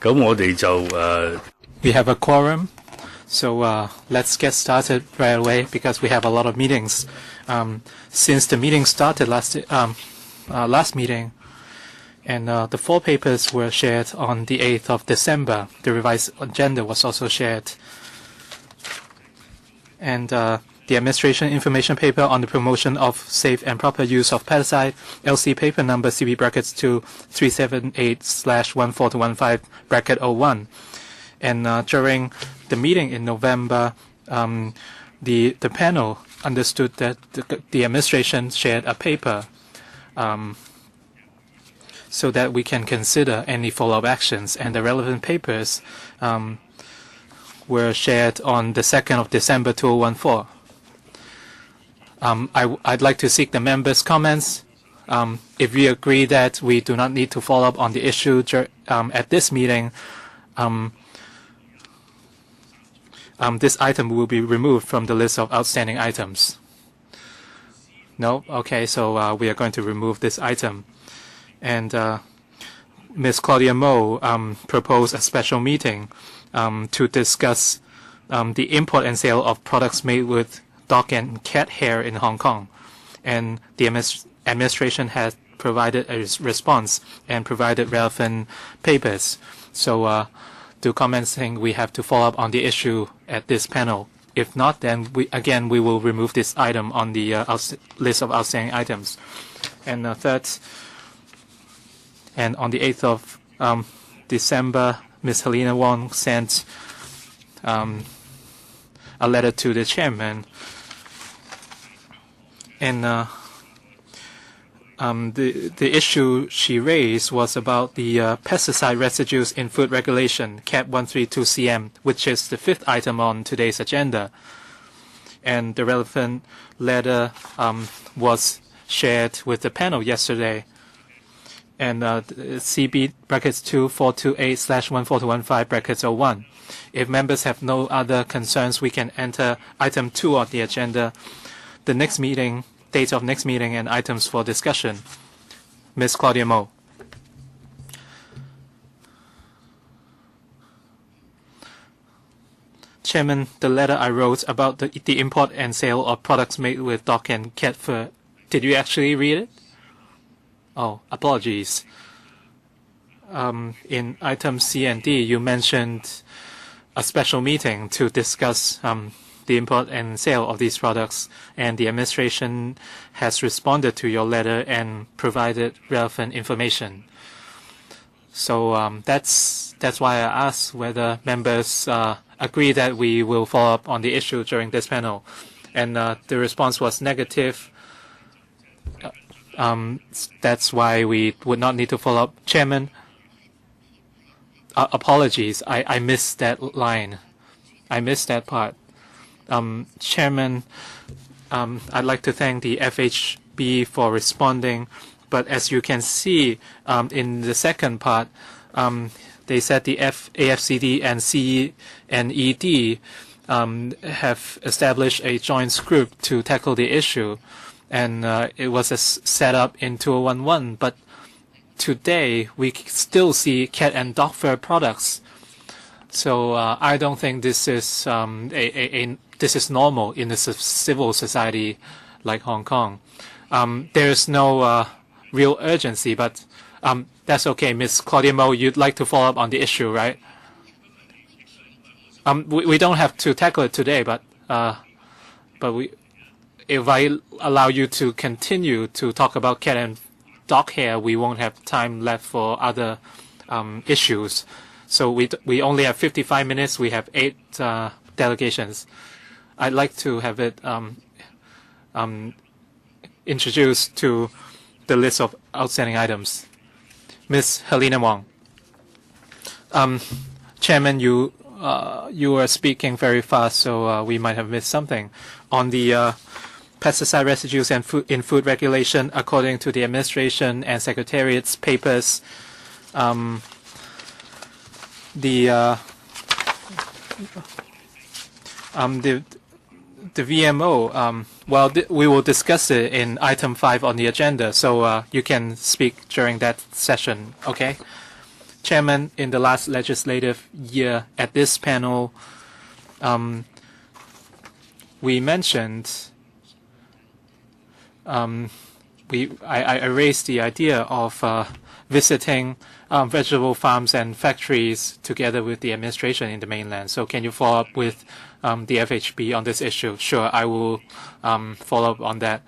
We have a quorum, so let's get started right away because we have a lot of meetings. Since the meeting started last meeting, and the 4 papers were shared on the 8th of December. The revised agenda was also shared. And the administration information paper on the promotion of safe and proper use of pesticide, LC paper number CB brackets 2 378/14-15 And during the meeting in November, the panel understood that the administration shared a paper so that we can consider any follow-up actions, and the relevant papers were shared on the 2nd of December 2014. I'd like to seek the members' comments. If we agree that we do not need to follow up on the issue at this meeting, this item will be removed from the list of outstanding items. No? Okay, so we are going to remove this item. And Ms. Claudia MO proposed a special meeting to discuss the import and sale of products made with dog and cat hair in Hong Kong. And the administration has provided a response and provided relevant papers. So to commenting, we have to follow up on the issue at this panel. If not, then we will remove this item on the list of outstanding items. And third, and on the 8th of December, Ms. Helena Wong sent a letter to the chairman. And the issue she raised was about the pesticide residues in food regulation, CAP 132CM, which is the 5th item on today's agenda. And the relevant letter was shared with the panel yesterday. And CB brackets 2428/14-15 If members have no other concerns, we can enter item 2 on the agenda. The next meeting, date of next meeting, and items for discussion. Ms. Claudia MO. Chairman, the letter I wrote about the import and sale of products made with dog and cat fur, did you actually read it? Oh, apologies. In item C and D, you mentioned a special meeting to discuss the import and sale of these products, and the administration has responded to your letter and provided relevant information. So that's why I asked whether members agree that we will follow up on the issue during this panel. And the response was negative. That's why we would not need to follow up. Chairman, apologies, I missed that line. I missed that part. Chairman, I'd like to thank the FHB for responding, but as you can see in the second part, they said the AFCD and CE and ED have established a joint group to tackle the issue. And it was set up in 2011, but today we still see cat and dog fur products. So I don't think this is this is normal in a civil society like Hong Kong. There is no real urgency, but that's okay. Ms. Claudia Mo, you'd like to follow up on the issue, right? We don't have to tackle it today, but if I allow you to continue to talk about cat and dog hair, we won't have time left for other issues. So we only have 55 minutes. We have 8 delegations. I'd like to have it introduced to the list of outstanding items. Ms. Helena Wong. Chairman, you are speaking very fast, so we might have missed something. On the pesticide residues and in food regulation, according to the administration and secretariat's papers, the VMO, well, we will discuss it in item 5 on the agenda, so you can speak during that session, okay? Chairman, in the last legislative year at this panel, we mentioned, I raised the idea of visiting vegetable farms and factories together with the administration in the mainland. So can you follow up with the FHB on this issue? Sure, I will follow up on that.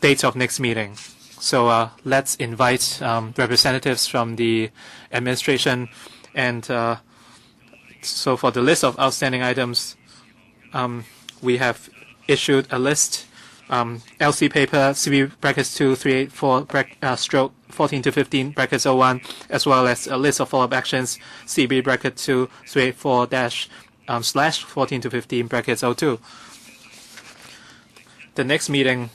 Date of next meeting. So let's invite representatives from the administration. And so for the list of outstanding items, we have issued a list, LC paper, CB brackets 2, 384, stroke 14 to 15, brackets 01, as well as a list of follow-up actions, CB bracket 2, 384 dash slash 14 to 15, brackets 02. The next meeting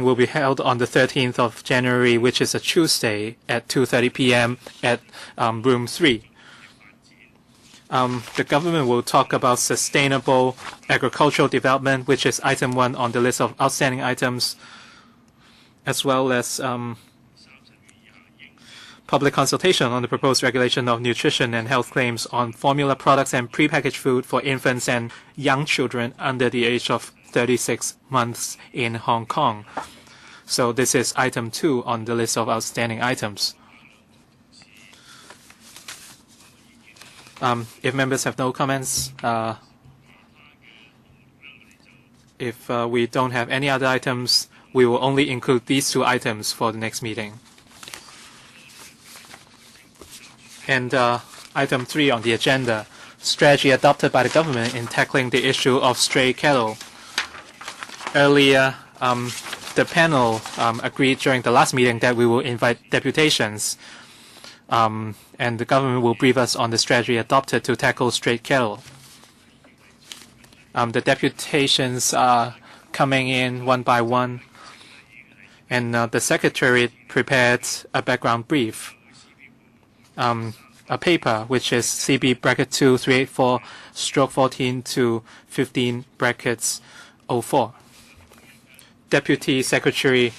will be held on the 13th of January, which is a Tuesday at 2:30 p.m. at room 3. The government will talk about sustainable agricultural development, which is item 1 on the list of outstanding items, as well as public consultation on the proposed regulation of nutrition and health claims on formula products and prepackaged food for infants and young children under the age of 36 months in Hong Kong. So this is item 2 on the list of outstanding items. If members have no comments, if we don't have any other items, we will only include these 2 items for the next meeting. And item 3 on the agenda, strategy adopted by the government in tackling the issue of stray cattle. Earlier, the panel agreed during the last meeting that we will invite deputations, and the government will brief us on the strategy adopted to tackle stray cattle. The deputations are coming in one by one, and the Secretary prepared a background brief, a paper which is CB bracket 2 384 stroke 14 to 15 brackets 04. Deputy Secretary,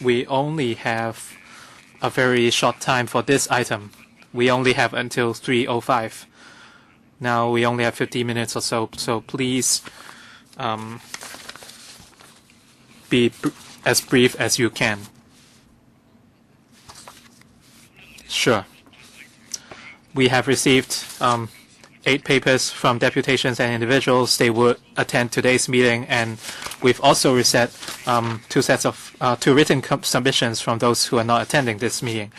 we only have a very short time for this item. We only have until 3:05. Now we only have 50 minutes or so, so please be as brief as you can. Sure. We have received 8 papers from deputations and individuals. They will attend today's meeting, and we've also received 2 sets of 2 written submissions from those who are not attending this meeting.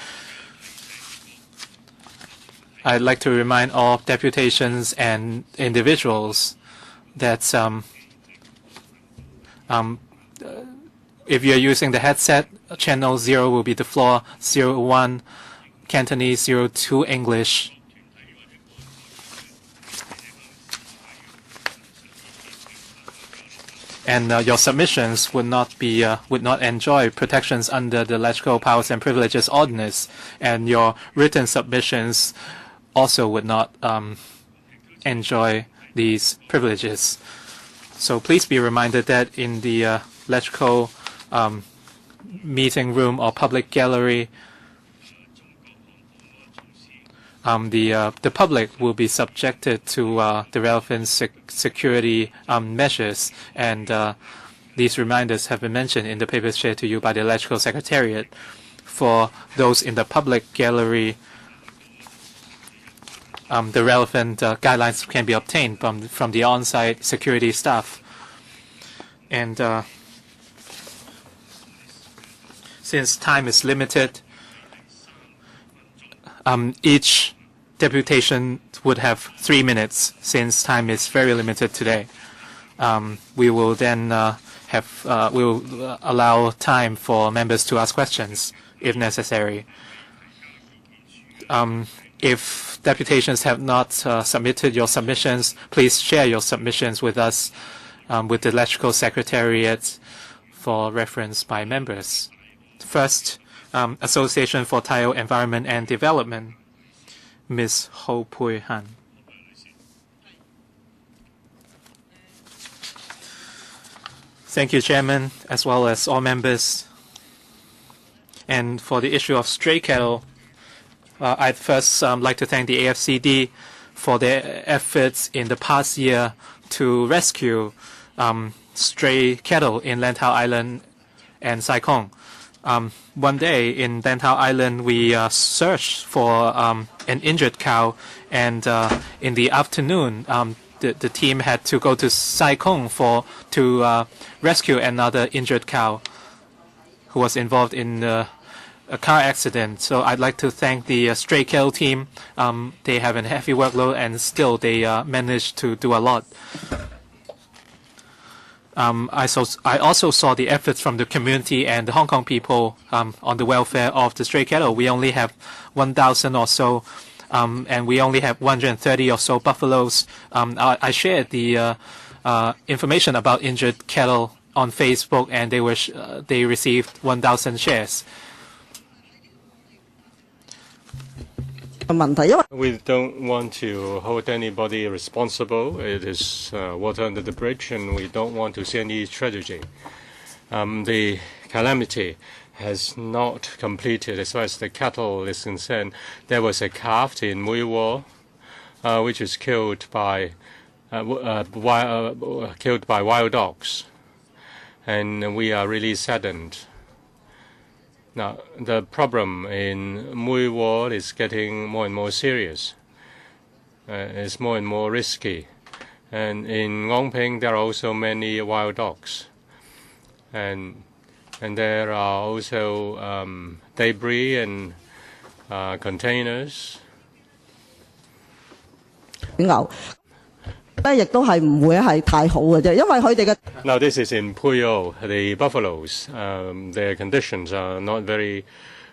I'd like to remind all deputations and individuals that if you're using the headset, channel 0 will be the floor, 01 Cantonese, 02 English. And your submissions would not enjoy protections under the Electoral Powers and Privileges Ordinance, and your written submissions also would not enjoy these privileges. So please be reminded that in the electoral meeting room or public gallery, the public will be subjected to the relevant security measures, and these reminders have been mentioned in the papers shared to you by the Electoral Secretariat. For those in the public gallery, the relevant guidelines can be obtained from the on-site security staff. And since time is limited, each deputation would have 3 minutes. Since time is very limited today, we will then we will allow time for members to ask questions if necessary. If deputations have not submitted your submissions, please share your submissions with us, with the Electoral Secretariat, for reference by members. First, Association for Tile Environment and Development, Ms. Ho Pui Han. Thank you, Chairman, as well as all members. And for the issue of stray cattle, I'd first like to thank the AFCD for their efforts in the past year to rescue stray cattle in Lantau Island and Sai Kung. One day in Lantau Island, we searched for an injured cow, and in the afternoon, the team had to go to Sai Kung to rescue another injured cow who was involved in a car accident. So I'd like to thank the stray cattle team. They have a heavy workload, and still they managed to do a lot. I also saw the efforts from the community and the Hong Kong people on the welfare of the stray cattle. We only have 1,000 or so, and we only have 130 or so buffaloes. I shared the information about injured cattle on Facebook, and they received 1,000 shares. We don't want to hold anybody responsible. It is water under the bridge, and we don't want to see any tragedy. The calamity has not completed as far as the cattle is concerned. There was a calf in Mui Wo, which was killed by wild dogs, and we are really saddened. Now, the problem in Mui Wo is getting more and more serious. It's more and more risky. And in Ngongping, there are also many wild dogs. And there are also debris and containers. Now this is in Puyo, the buffaloes. Their conditions are not very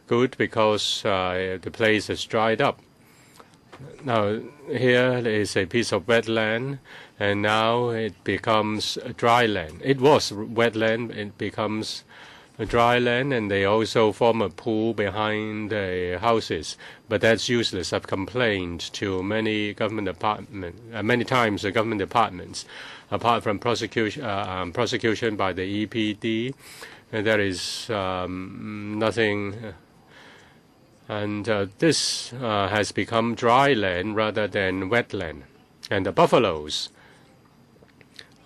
good because the place is dried up. Now here is a piece of wetland, and now it becomes dry land. It was wetland, it becomes dry land, and they also form a pool behind the houses. But that's useless. I've complained to many government departments, many times the government departments. Apart from prosecution by the EPD, there is nothing. And this has become dry land rather than wetland. And the buffaloes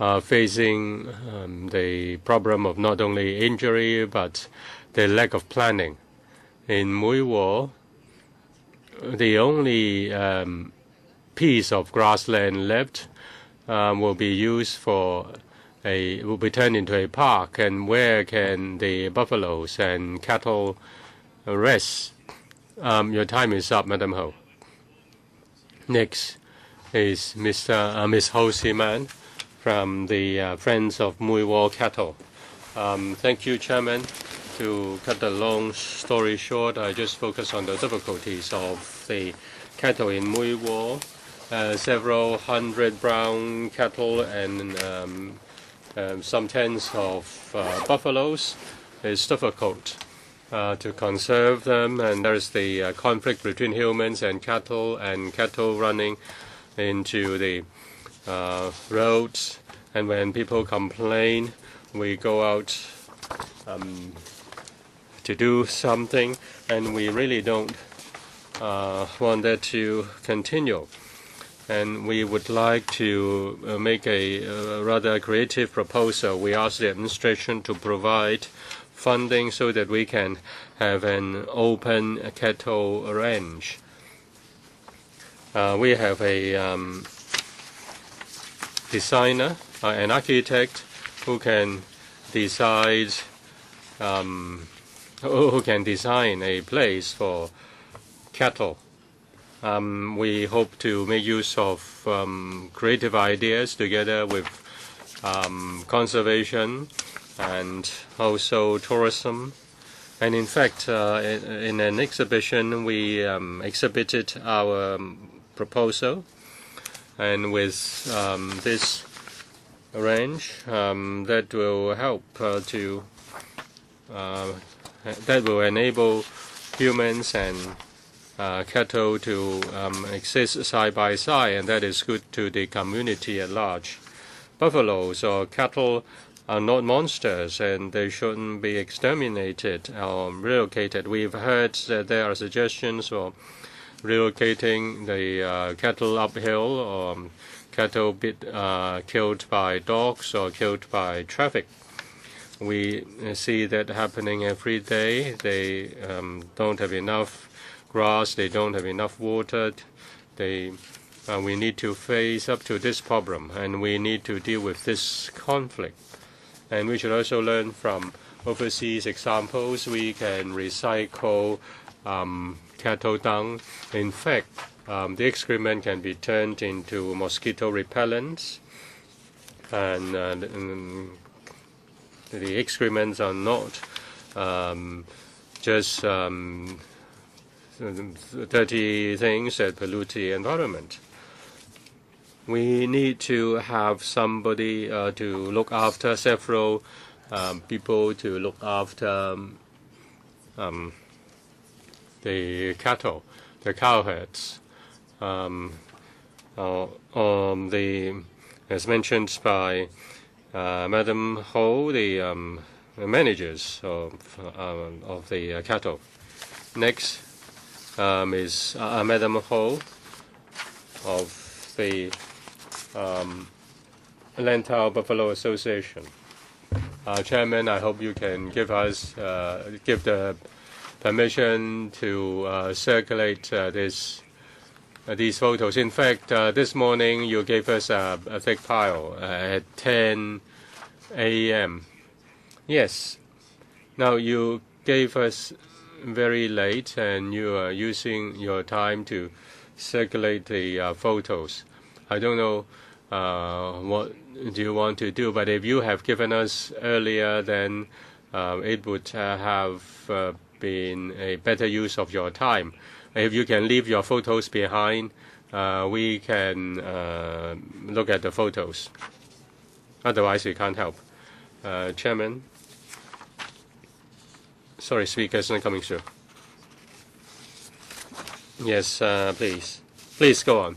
are facing the problem of not only injury but the lack of planning. In Mui Wo, the only piece of grassland left will be used will be turned into a park. And where can the buffaloes and cattle rest? Your time is up, Madam Ho. Next is Miss Ho Siman from the Friends of Mui Wo Cattle. Thank you, Chairman. To cut the long story short, I just focus on the difficulties of the cattle in Mui Wo. Several hundred brown cattle and some tens of buffaloes. It's difficult to conserve them, and there's the conflict between humans and cattle running into the roads. And when people complain, we go out to do something, and we really don't want that to continue. And we would like to make a rather creative proposal. We ask the administration to provide funding so that we can have an open cattle range. We have a designer, an architect who can decide, who can design a place for cattle. We hope to make use of creative ideas together with conservation and also tourism. And in fact, in an exhibition, we exhibited our proposal. And with this range, that will help that will enable humans and cattle to exist side by side, and that is good to the community at large. Buffaloes or cattle are not monsters and they shouldn't be exterminated or relocated. We've heard that there are suggestions for relocating the cattle uphill, or cattle killed by dogs or killed by traffic. We see that happening every day. They don't have enough grass, they don't have enough water. We need to face up to this problem, and we need to deal with this conflict. And we should also learn from overseas examples. We can recycle cattle dung. In fact, the excrement can be turned into mosquito repellents, and the excrements are not just dirty things that pollute the environment. We need to have somebody to look after, several people to look after the cattle, the cow herds. As mentioned by Madam Ho, the managers of the cattle. Next is Madam Ho of the Lantau Buffalo Association. Chairman, I hope you can give the permission to circulate these photos. In fact, this morning you gave us a thick pile at 10 a.m. Yes. Now you gave us very late, and you are using your time to circulate the photos. I don't know what do you want to do, but if you have given us earlier, then it would have been a better use of your time. If you can leave your photos behind, we can look at the photos. Otherwise, we can't help. Chairman. Sorry, speaker's not coming through. Yes, please. Please go on.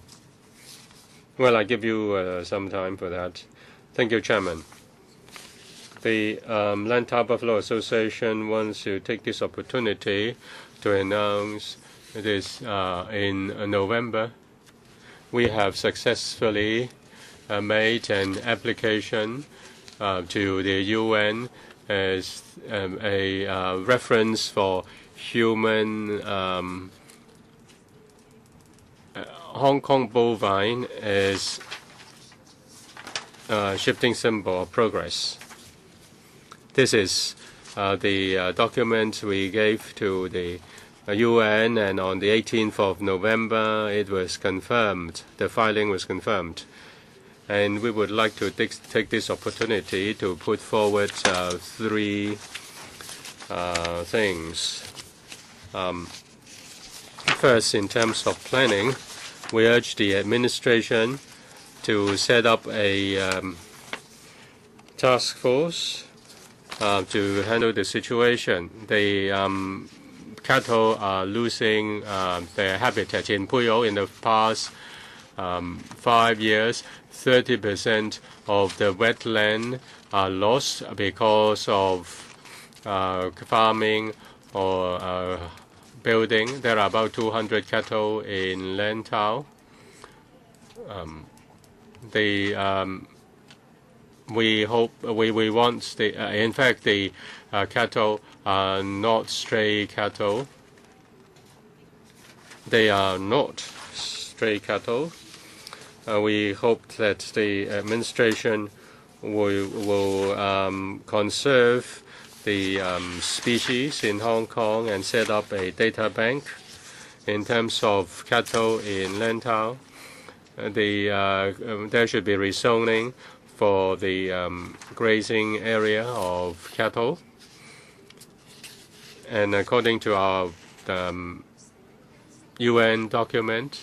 Well, I give you some time for that. Thank you, Chairman. The Lantau Buffalo Association wants to take this opportunity to announce this in November. We have successfully made an application to the UN as a reference for human Hong Kong bovine as shifting symbol of progress. This is the document we gave to the UN, and on the 18th of November it was confirmed, the filing was confirmed. And we would like to take this opportunity to put forward three things. First, in terms of planning, we urge the administration to set up a task force to handle the situation. The cattle are losing their habitat in Puyo in the past 5 years. 30% of the wetland are lost because of farming or building. There are about 200 cattle in Lantau. We want in fact the cattle are not stray cattle. They are not stray cattle. We hope that the administration will conserve the species in Hong Kong and set up a data bank in terms of cattle in Lantau. There should be rezoning for the grazing area of cattle. And according to our UN document,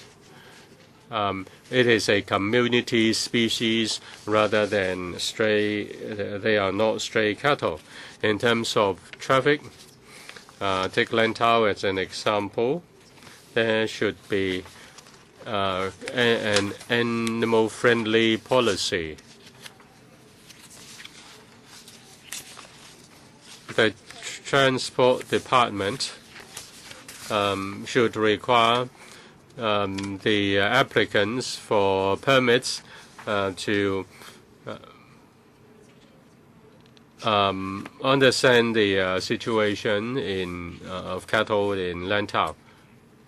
it is a community species rather than stray. They are not stray cattle. In terms of traffic, take Lantau as an example. There should be an animal-friendly policy. the Transport Department should require the applicants for permits to understand the situation of cattle in Lantau.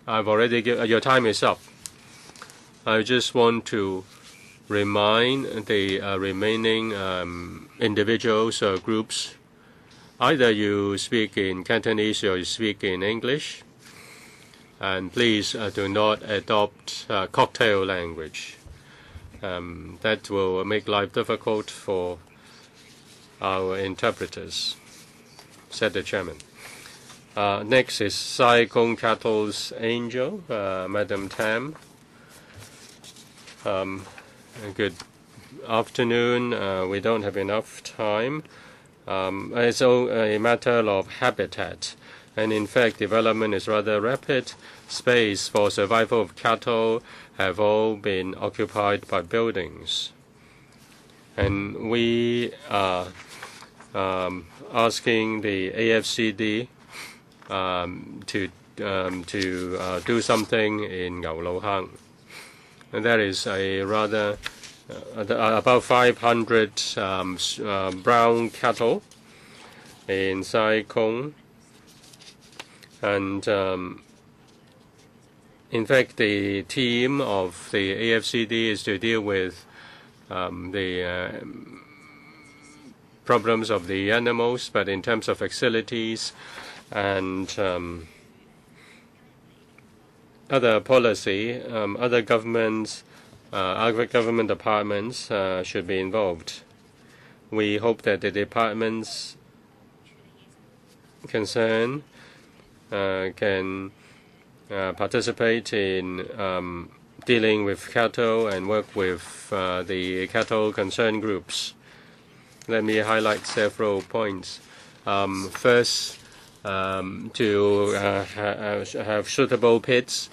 I've already given your time is up. I just want to remind the remaining individuals or groups, either you speak in Cantonese or you speak in English, and please do not adopt cocktail language. That will make life difficult for our interpreters, said the chairman. Next is Sai Kung Cattle's Angel, Madam Tam. Good afternoon. We don't have enough time. It's all a matter of habitat, and in fact, development is rather rapid. Space for survival of cattle have all been occupied by buildings, and we are asking the AFCD to do something in Ngau and that is a rather about 500 brown cattle in Sai Kung, and in fact the team of the AFCD is to deal with the problems of the animals, but in terms of facilities and other policy, other governments, other government departments should be involved. We hope that the departments concerned can participate in dealing with cattle and work with the cattle concern groups. Let me highlight several points. First, to have suitable pits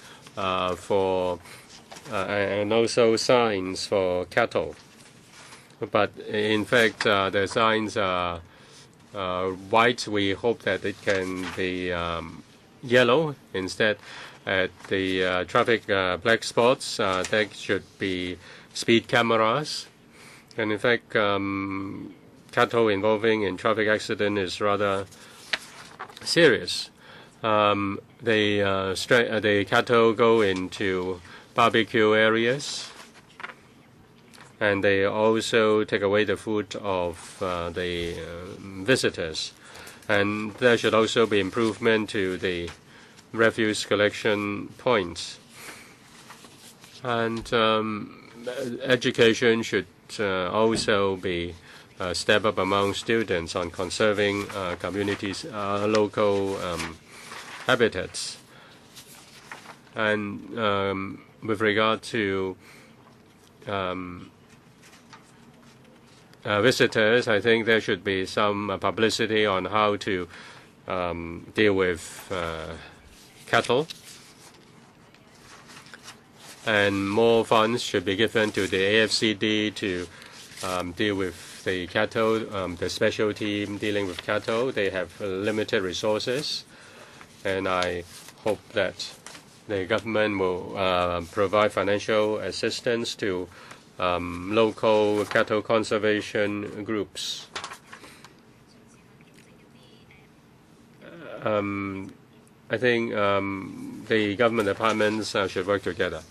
for and also signs for cattle. But in fact, the signs are white. We hope that it can be yellow instead. At the traffic black spots, there should be speed cameras. And in fact, cattle involving in traffic accident is rather serious. The cattle go into barbecue areas, and they also take away the food of the visitors. And there should also be improvement to the refuse collection points. And education should also be step up among students on conserving communities, local habitats. And with regard to visitors, I think there should be some publicity on how to deal with cattle. And more funds should be given to the AFCD to deal with the cattle, the special team dealing with cattle. They have limited resources, and I hope that the government will provide financial assistance to local cattle conservation groups. I think the government departments should work together.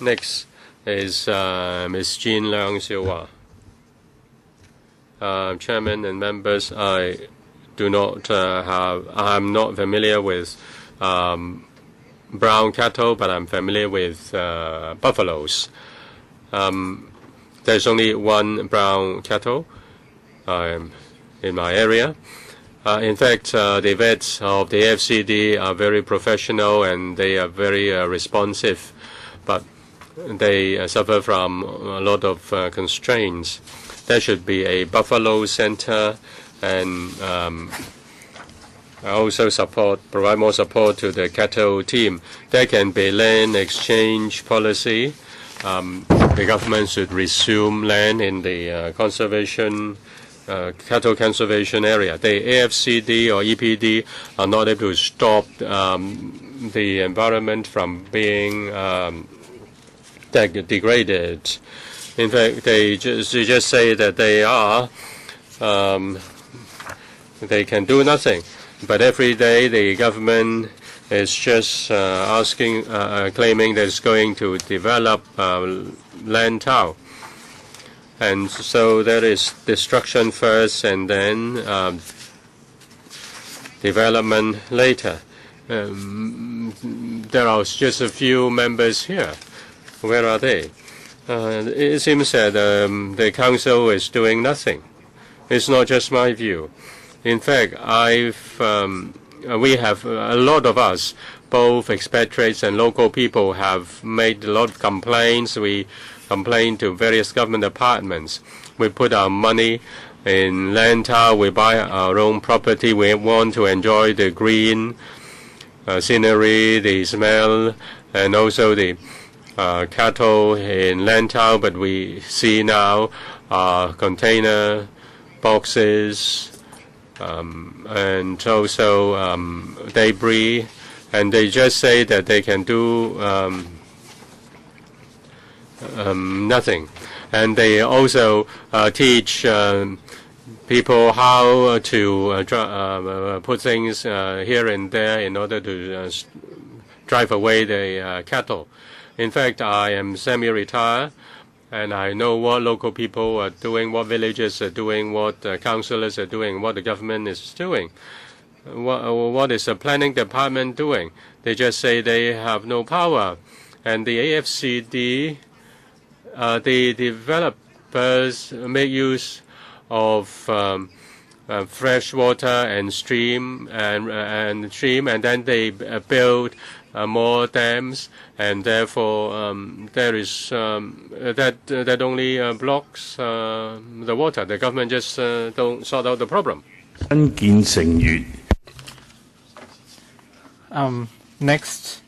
Next is Ms. Jean Leung Siwa. Chairman and members, I'm not familiar with brown cattle, but I'm familiar with buffaloes. There's only one brown cattle in my area. In fact, the vets of the AFCD are very professional and they are very responsive, but they suffer from a lot of constraints. There should be a buffalo center, and also provide more support to the cattle team. There can be land exchange policy. The government should resume land in the conservation cattle conservation area. The AFCD or EPD are not able to stop the environment from being degraded. In fact, they just say that they can do nothing. But every day the government is just claiming that it's going to develop Lantau. And so there is destruction first and then development later. There are just a few members here. Where are they? It seems that the council is doing nothing. It's not just my view. In fact, we have a lot of us, both expatriates and local people, have made a lot of complaints. We complain to various government departments. We put our money in Lantau. We buy our own property. We want to enjoy the green scenery, the smell, and also the cattle in Lantau. But we see now container boxes and also debris, and they just say that they can do nothing. And they also teach people how to put things here and there in order to drive away the cattle. In fact, I am semi-retired, and I know what local people are doing, what villages are doing, what councillors are doing, what the government is doing. What is the planning department doing? They just say they have no power. And the AFCD, the developers make use of fresh water and stream, and then they build more dams, and therefore there is that only blocks the water. The government just don't sort out the problem. Next,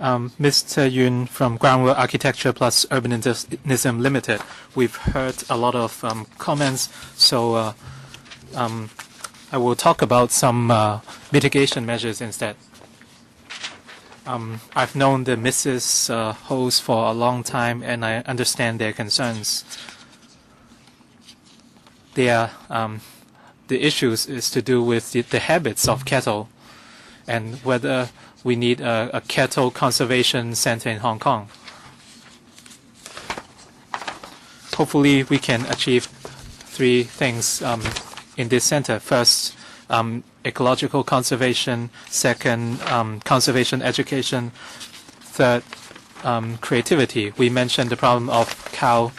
Mr. Yun from Groundwork Architecture Plus Urbanism Limited. We've heard a lot of comments, so I will talk about some mitigation measures instead. I've known the Mrs. Host for a long time, and I understand their concerns. The issues is to do with the habits of cattle, and whether we need a cattle conservation center in Hong Kong. Hopefully, we can achieve three things in this center. First, ecological conservation. Second, conservation education. Third, creativity. We mentioned the problem of cow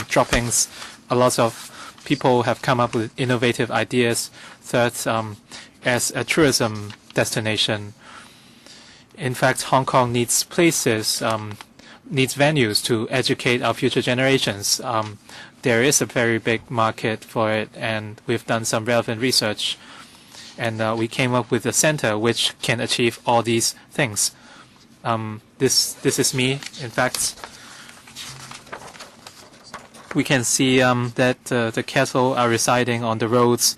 droppings. A lot of people have come up with innovative ideas. Third, as a tourism destination. In fact, Hong Kong needs places, needs venues to educate our future generations. There is a very big market for it, and we've done some relevant research. And we came up with a center which can achieve all these things. This is me. In fact, we can see that the cattle are residing on the roads,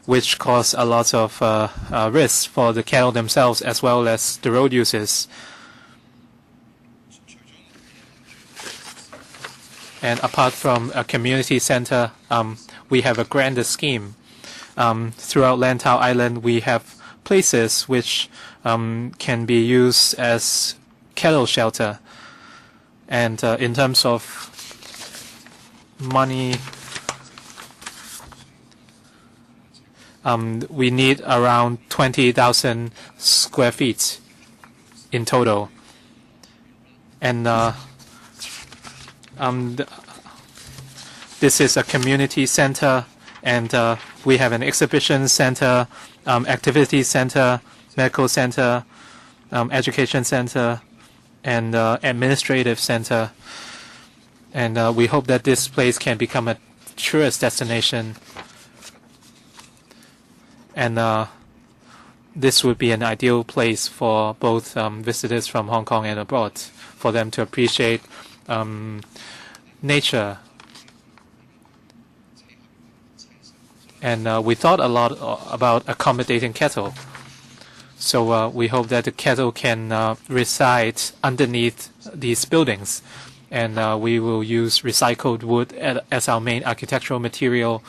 which cause a lot of risks for the cattle themselves as well as the road users. And apart from a community center, we have a grander scheme. Throughout Lantau Island, we have places which can be used as cattle shelter. And in terms of money, we need around 20,000 square feet in total. And this is a community center, and we have an exhibition center, activity center, medical center, education center, and administrative center. And we hope that this place can become a tourist destination. And this would be an ideal place for both visitors from Hong Kong and abroad, for them to appreciate nature. and we thought a lot about accommodating cattle. So we hope that the cattle can reside underneath these buildings, and we will use recycled wood as our main architectural material.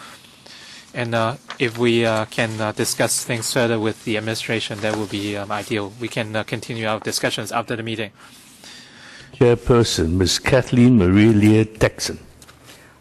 And if we can discuss things further with the administration, that will be ideal. We can continue our discussions after the meeting. Chairperson, Ms. Kathleen Marie Leah Dixon.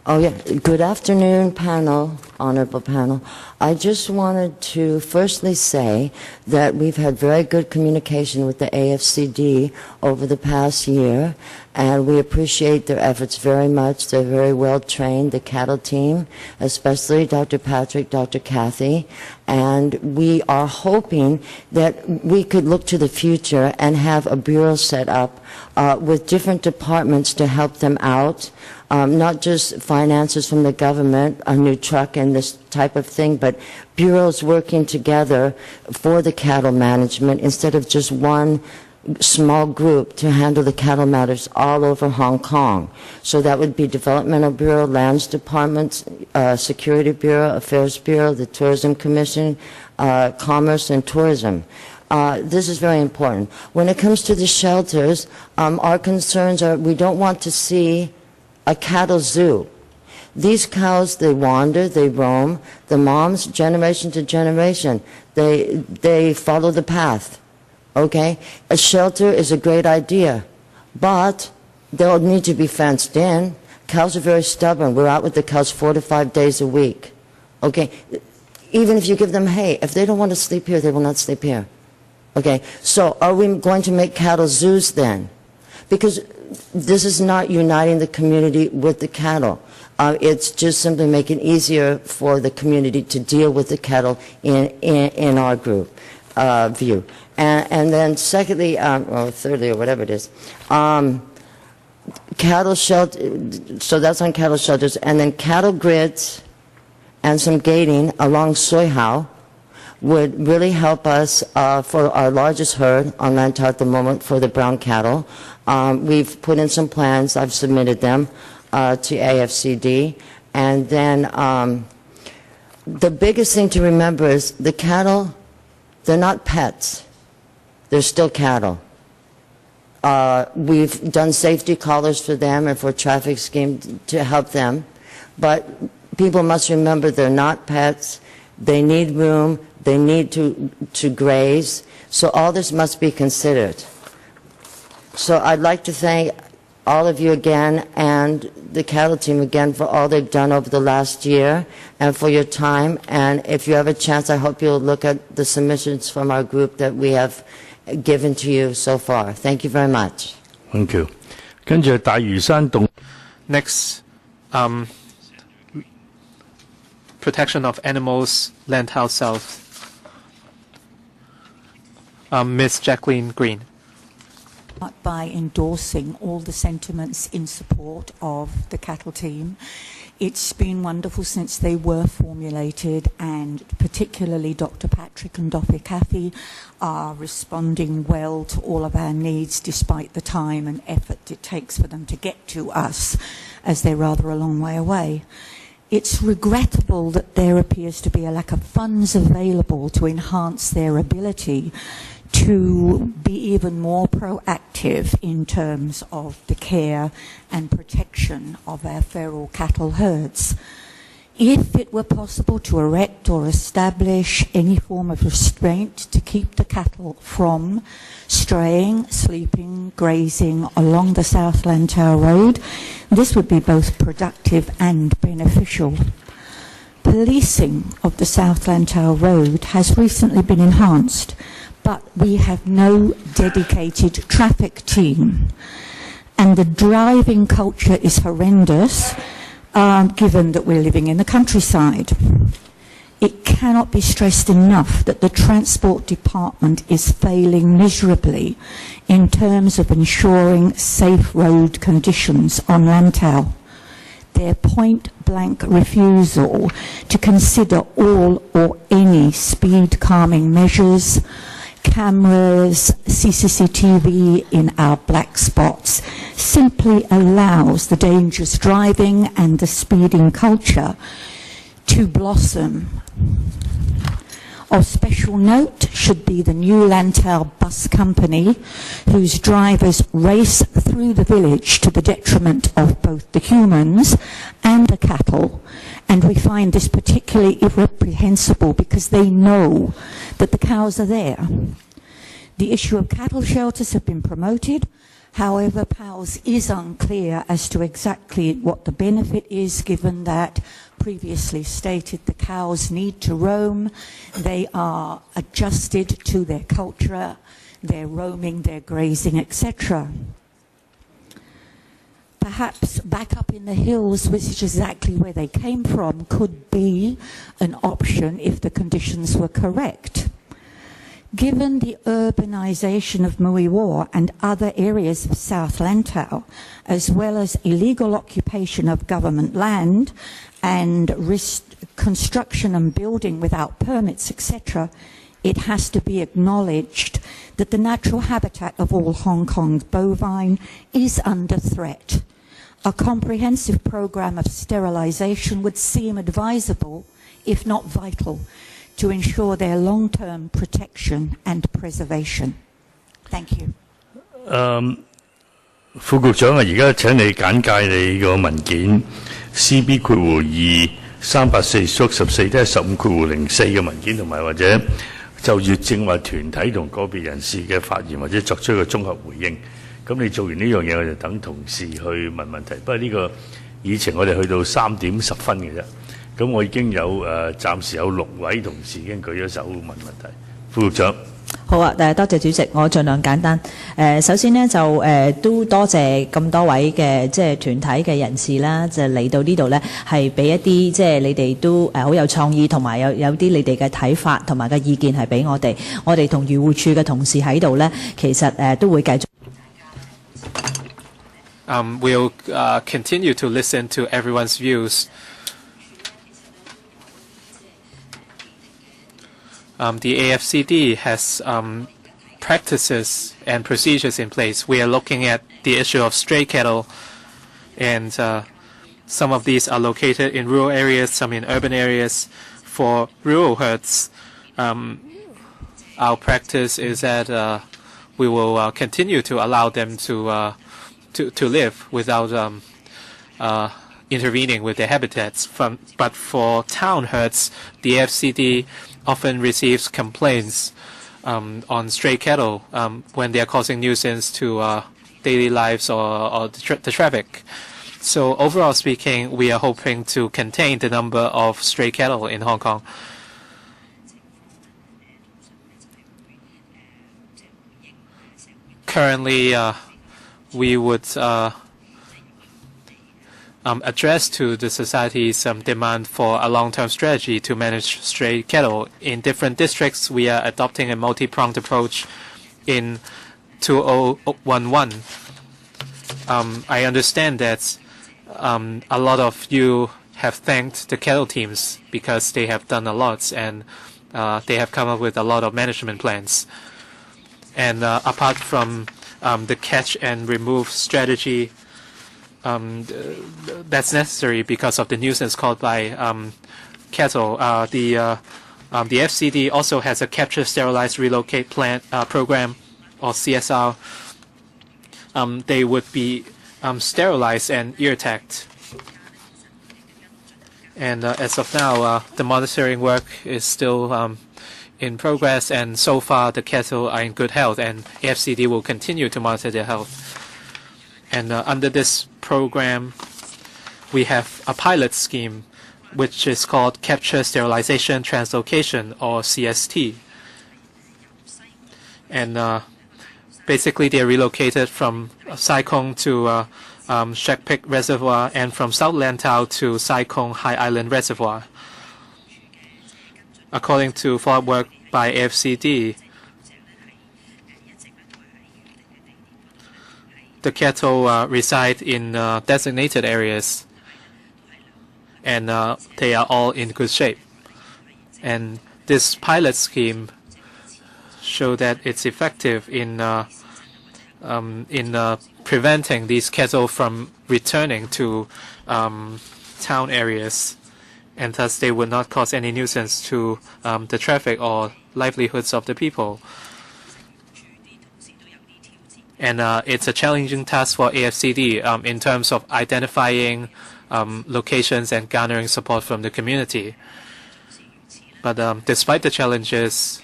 Oh, yeah. Good afternoon, panel, honorable panel. I just wanted to firstly say that we've had very good communication with the AFCD over the past year, and we appreciate their efforts very much. They're very well trained, the cattle team, especially Dr. Patrick, Dr. Kathy, and we are hoping that we could look to the future and have a bureau set up with different departments to help them out. Not just finances from the government, a new truck and this type of thing, but bureaus working together for the cattle management instead of just one small group to handle the cattle matters all over Hong Kong. So that would be Developmental Bureau, Lands Department, Security Bureau, Affairs Bureau, the Tourism Commission, Commerce and Tourism. This is very important. When it comes to the shelters, our concerns are we don't want to see a cattle zoo. These cows, they wander, they roam. The moms, generation to generation, they follow the path. Okay? A shelter is a great idea, but they'll need to be fenced in. Cows are very stubborn. We're out with the cows 4 to 5 days a week. Okay? Even if you give them hay, if they don't want to sleep here, they will not sleep here. Okay? So are we going to make cattle zoos then? Because this is not uniting the community with the cattle. It's just simply making it easier for the community to deal with the cattle in our group view. And then secondly, or thirdly, or whatever it is, cattle shelter, so that's on cattle shelters, and then cattle grids and some gating along Soi Hao would really help us for our largest herd on Lantau at the moment for the brown cattle. We've put in some plans. I've submitted them to AFCD. And then the biggest thing to remember is the cattle, they're not pets. They're still cattle. We've done safety collars for them and for traffic scheme to help them. But people must remember they're not pets. They need room. They need to graze. So all this must be considered. So I'd like to thank all of you again and the cattle team again for all they've done over the last year and for your time. And if you have a chance, I hope you'll look at the submissions from our group that we have given to you so far. Thank you very much. Thank you. 跟住大嶼山動 Next, protection of animals, Lantau South. Ms. Jacqueline Green. By endorsing all the sentiments in support of the cattle team. It's been wonderful since they were formulated, and particularly Dr. Patrick and Dr. Kathy are responding well to all of our needs despite the time and effort it takes for them to get to us, as they're rather a long way away. It's regrettable that there appears to be a lack of funds available to enhance their ability to be even more proactive in terms of the care and protection of our feral cattle herds. If it were possible to erect or establish any form of restraint to keep the cattle from straying, sleeping, grazing along the South Lantau Road, this would be both productive and beneficial. Policing of the South Lantau Road has recently been enhanced, but we have no dedicated traffic team. And the driving culture is horrendous, given that we're living in the countryside. It cannot be stressed enough that the Transport Department is failing miserably in terms of ensuring safe road conditions on Lantau. Their point-blank refusal to consider all or any speed calming measures, cameras, CCTV in our black spots simply allows the dangerous driving and the speeding culture to blossom. Of special note should be the new Lantau bus company, whose drivers race through the village to the detriment of both the humans and the cattle. And we find this particularly irreprehensible because they know that the cows are there. The issue of cattle shelters have been promoted. However, PALS is unclear as to exactly what the benefit is, given that previously stated the cows need to roam, they are adjusted to their culture, their roaming, their grazing, etc. Perhaps back up in the hills, which is exactly where they came from, could be an option if the conditions were correct. Given the urbanisation of Muiwar and other areas of South Lantau, as well as illegal occupation of government land and construction and building without permits, etc., it has to be acknowledged that the natural habitat of all Hong Kong's bovine is under threat. A comprehensive program of sterilisation would seem advisable, if not vital, to ensure their long-term protection and preservation. Thank you. 副局長啊，而家請你簡介你個文件 CB 括弧2 384/14即係15/04嘅文件，同埋或者就越正或團體同個別人士嘅發言，或者作出一個綜合回應。咁你做完呢樣嘢，我就等同事去問問題。不過呢個議程我哋去到3點10分嘅啫。咁我已經有暫時有6位同事已經舉咗手問問題。副局長。好啊，多謝主席，我盡量簡單。首先呢，就都多謝咁多位嘅即係團體嘅人士啦，就嚟到呢度呢，係俾一啲即係你哋都好有創意，同埋有啲你哋嘅睇法同埋嘅意見係俾我哋。我哋同漁護署嘅同事喺度呢，其實都會繼續。We'll continue to listen to everyone's views. The AFCD has practices and procedures in place. We are looking at the issue of stray cattle, and some of these are located in rural areas, some in urban areas. For rural herds, our practice is that we will continue to allow them to live without intervening with their habitats. But for town herds, the AFCD often receives complaints on stray cattle when they are causing nuisance to daily lives or the traffic. So overall speaking, we are hoping to contain the number of stray cattle in Hong Kong. Currently, we would address to the society's demand for a long-term strategy to manage stray cattle. In different districts, we are adopting a multi-pronged approach in 2011. I understand that a lot of you have thanked the cattle teams because they have done a lot and they have come up with a lot of management plans. And apart from the catch and remove strategy, that's necessary because of the nuisance caused by cattle. The FCD also has a capture, sterilize, relocate plan program, or CSR. They would be sterilized and ear tagged. And as of now, the monitoring work is still in progress, and so far the cattle are in good health, and FCD will continue to monitor their health. And under this program, we have a pilot scheme which is called Capture, Sterilization, Translocation, or CST. And basically they are relocated from Sai Kung to Shek Pik Reservoir and from South Lantau to Sai Kung High Island Reservoir. According to follow-up work by AFCD, the cattle reside in designated areas, and they are all in good shape. And this pilot scheme shows that it's effective in preventing these cattle from returning to town areas. and thus they would not cause any nuisance to the traffic or livelihoods of the people. And it's a challenging task for AFCD in terms of identifying locations and garnering support from the community. But despite the challenges,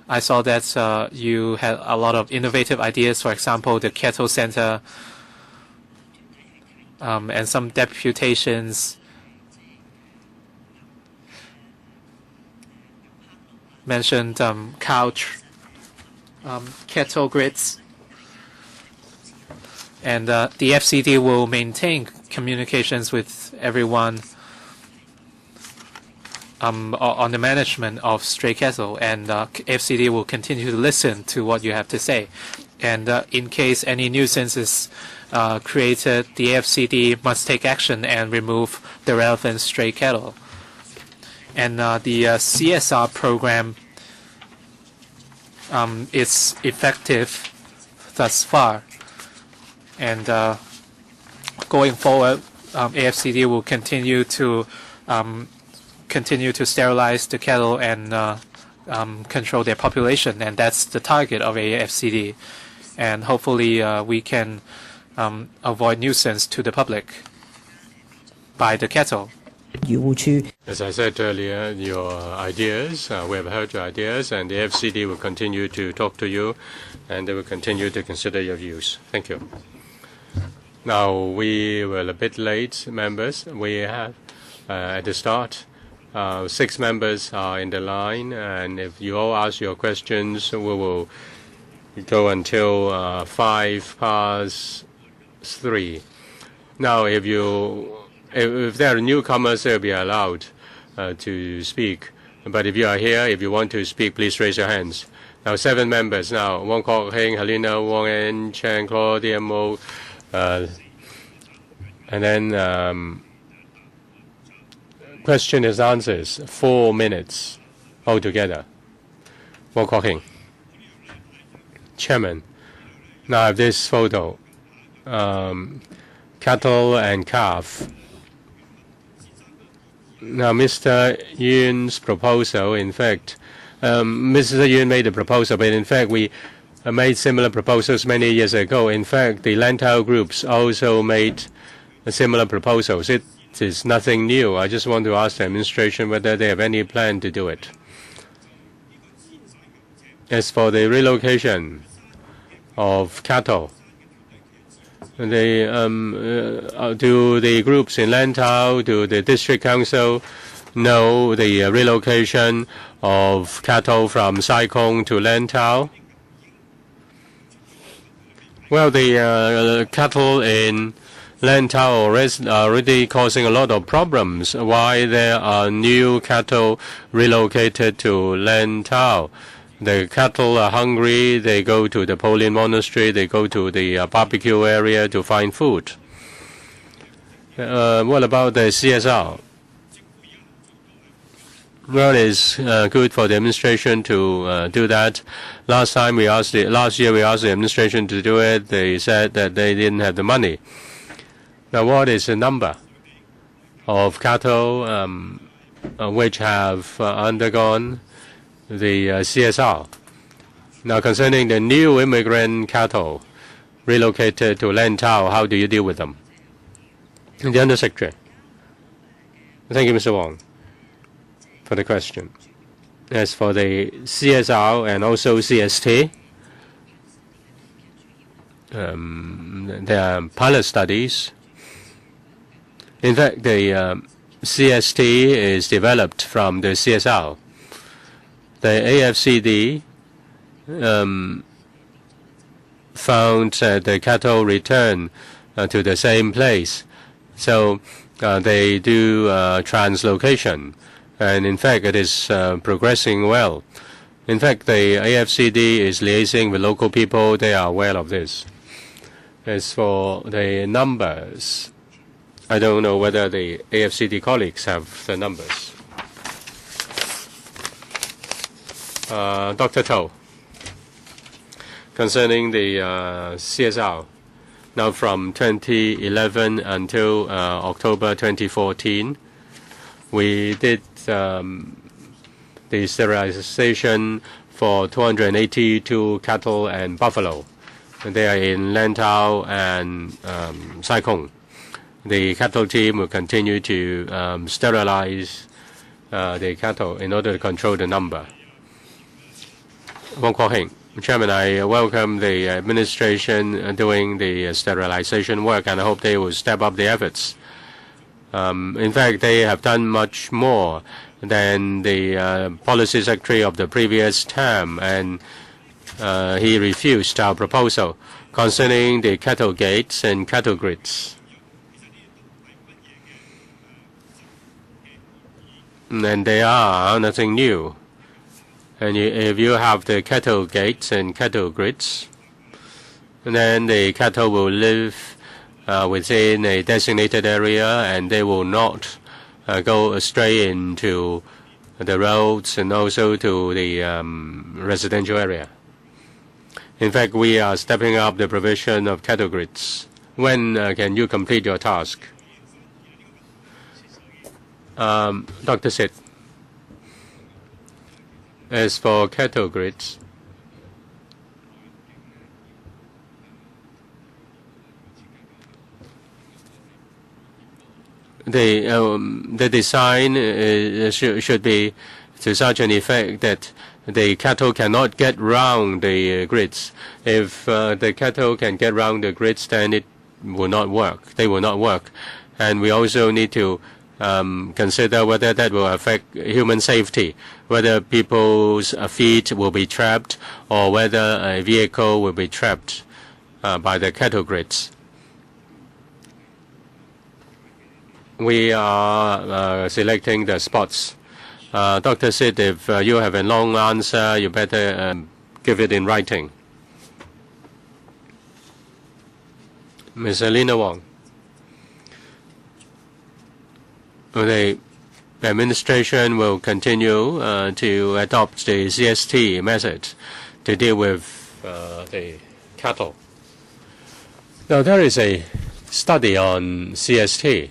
I saw that you had a lot of innovative ideas, for example, the Kettle Center and some deputations mentioned kettle grids. And the FCD will maintain communications with everyone on the management of stray cattle, and FCD will continue to listen to what you have to say. And in case any nuisance is created, the FCD must take action and remove the relevant stray cattle. And the CSR program is effective thus far. And going forward, AFCD will continue to sterilize the cattle and control their population, and that's the target of AFCD. And hopefully, we can avoid nuisance to the public by the cattle. As I said earlier, your ideas, we have heard your ideas, and the FCD will continue to talk to you, and they will continue to consider your views. Thank you. Now, we were a bit late, members. We have, at the start, 6 members are in the line, and if you all ask your questions, we will go until 3:05. Now, if there are newcomers, they'll be allowed to speak. But if you are here, if you want to speak, please raise your hands. Now, 7 members now. Wong Kok Heng, Helena, Wong En, Hon Claudia MO, and then question and answers, 4 minutes altogether. Wong Kok Heng. Chairman, now I have this photo. Cattle and calf. Now, Mr. Yun's proposal, in fact, Mr. Yun made a proposal, but in fact, we made similar proposals many years ago. In fact, the Lantau groups also made similar proposals. It is nothing new. I just want to ask the administration whether they have any plan to do it. As for the relocation of cattle, do the groups in Lantau, do the district council know the relocation of cattle from Sai Kung to Lantau? Well, the cattle in Lantau are already causing a lot of problems. Why there are new cattle relocated to Lantau? The cattle are hungry, they go to the Pauline Monastery, they go to the barbecue area to find food. What about the CSR? Well, it's good for the administration to do that. Last year we asked the administration to do it. They said that they didn't have the money. Now, what is the number of cattle which have undergone the CSR? Now, concerning the new immigrant cattle relocated to Lantau, how do you deal with them? The Under Secretary. Thank you, Mr. Wong, for the question. As for the CSR and also CST, there are pilot studies. In fact, the CST is developed from the CSR. The AFCD found that the cattle return to the same place. So they do translocation. And in fact, it is progressing well. In fact, the AFCD is liaising with local people. They are aware of this. As for the numbers, I don't know whether the AFCD colleagues have the numbers. Dr. To, concerning the CSR, Now from 2011 until October 2014, we did the sterilization for 282 cattle and buffalo. They are in Lantau and Sai Kung. The cattle team will continue to sterilize the cattle in order to control the number. Wong Kwok-hing, Chairman, I welcome the administration doing the sterilization work, and I hope they will step up the efforts. In fact, they have done much more than the policy secretary of the previous term, and he refused our proposal concerning the cattle gates and cattle grids. And they are nothing new. And if you have the cattle gates and cattle grids, then the cattle will live within a designated area, and they will not go astray into the roads and also to the residential area. In fact, we are stepping up the provision of cattle grids. When can you complete your task? Dr. Sid. As for cattle grids, the design should be to such an effect that the cattle cannot get round the grids. If the cattle can get round the grids, then it will not work. They will not work. And we also need to consider whether that will affect human safety, whether people's feet will be trapped or whether a vehicle will be trapped by the cattle grids. We are selecting the spots. Dr. Sid, if you have a long answer, you better give it in writing. Ms. Alina Wong. The administration will continue to adopt the CST method to deal with the cattle. Now, there is a study on CST.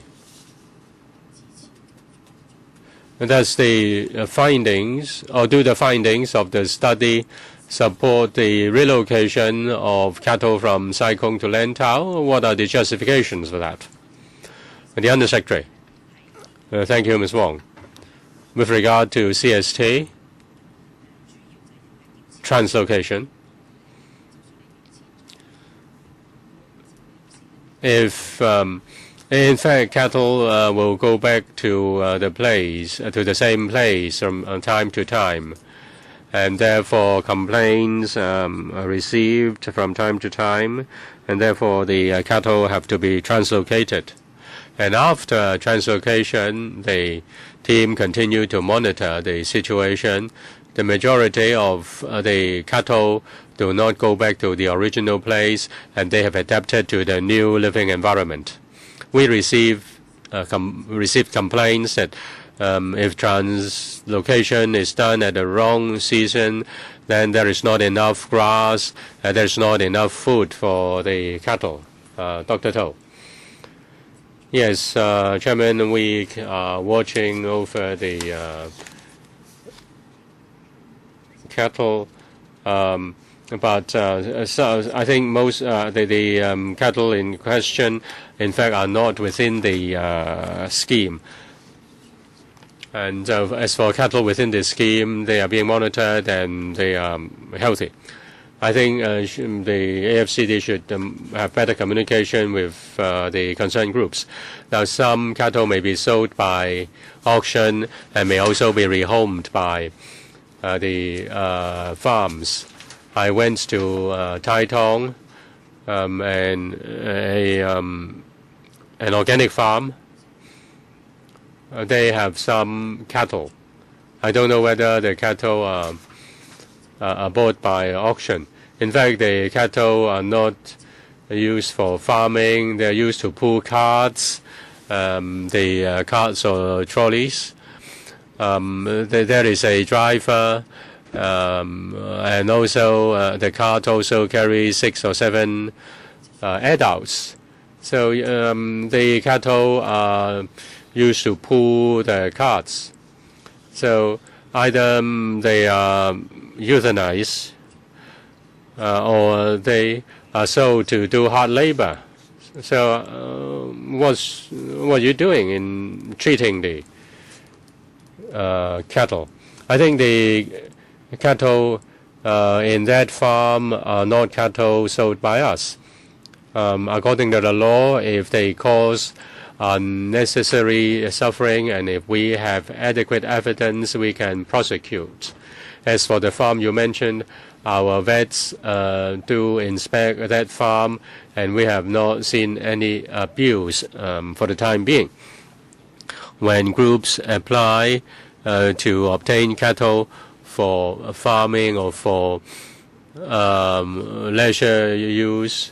Does the findings, or do the findings of the study support the relocation of cattle from Sai Kung to Lantau? What are the justifications for that? And the Undersecretary. Thank you, Ms. Wong. With regard to CST, translocation, if in fact cattle will go back to the same place from time to time, and therefore complaints are received from time to time, and therefore the cattle have to be translocated. And after translocation, the team continue to monitor the situation. The majority of the cattle do not go back to the original place, and they have adapted to the new living environment. We received complaints that if translocation is done at the wrong season, then there is not enough grass, there is not enough food for the cattle. Dr. To. Yes, Chairman, we are watching over the cattle, but so I think most the cattle in question, in fact, are not within the scheme. And as for cattle within the scheme, they are being monitored and they are healthy. I think the AFCD should have better communication with the concerned groups. Now, some cattle may be sold by auction and may also be rehomed by the farms. I went to Tai Tong and an organic farm. They have some cattle. I don't know whether the cattle are bought by auction. In fact, the cattle are not used for farming. They are used to pull carts, the carts or trolleys. There is a driver, and also the cart also carries 6 or 7 adults. So the cattle are used to pull the carts. So either they are euthanized or they are sold to do hard labor. So what are you doing in treating the cattle? I think the cattle in that farm are not cattle sold by us. According to the law, if they cause unnecessary suffering and if we have adequate evidence, we can prosecute. As for the farm you mentioned, our vets do inspect that farm, and we have not seen any abuse for the time being. When groups apply to obtain cattle for farming or for leisure use,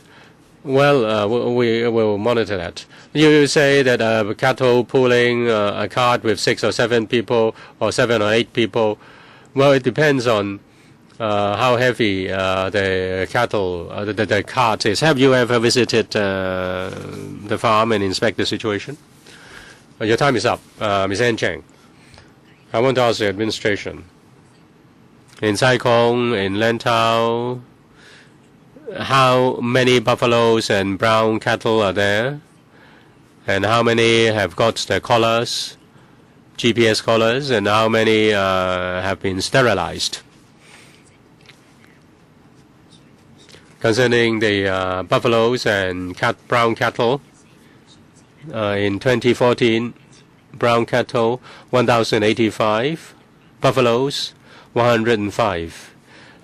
well, we will monitor that. You say that cattle pulling a cart with 6 or 7 people or 7 or 8 people, well, it depends on how heavy the cattle, the cart is. Have you ever visited the farm and inspect the situation? Your time is up. Ms. Ann Cheng. I want to ask the administration. In Sai Kung, in Lantau, how many buffaloes and brown cattle are there? And how many have got the collars, GPS collars, and how many have been sterilized? Concerning the buffaloes and brown cattle, in 2014, brown cattle 1,085, buffaloes 105.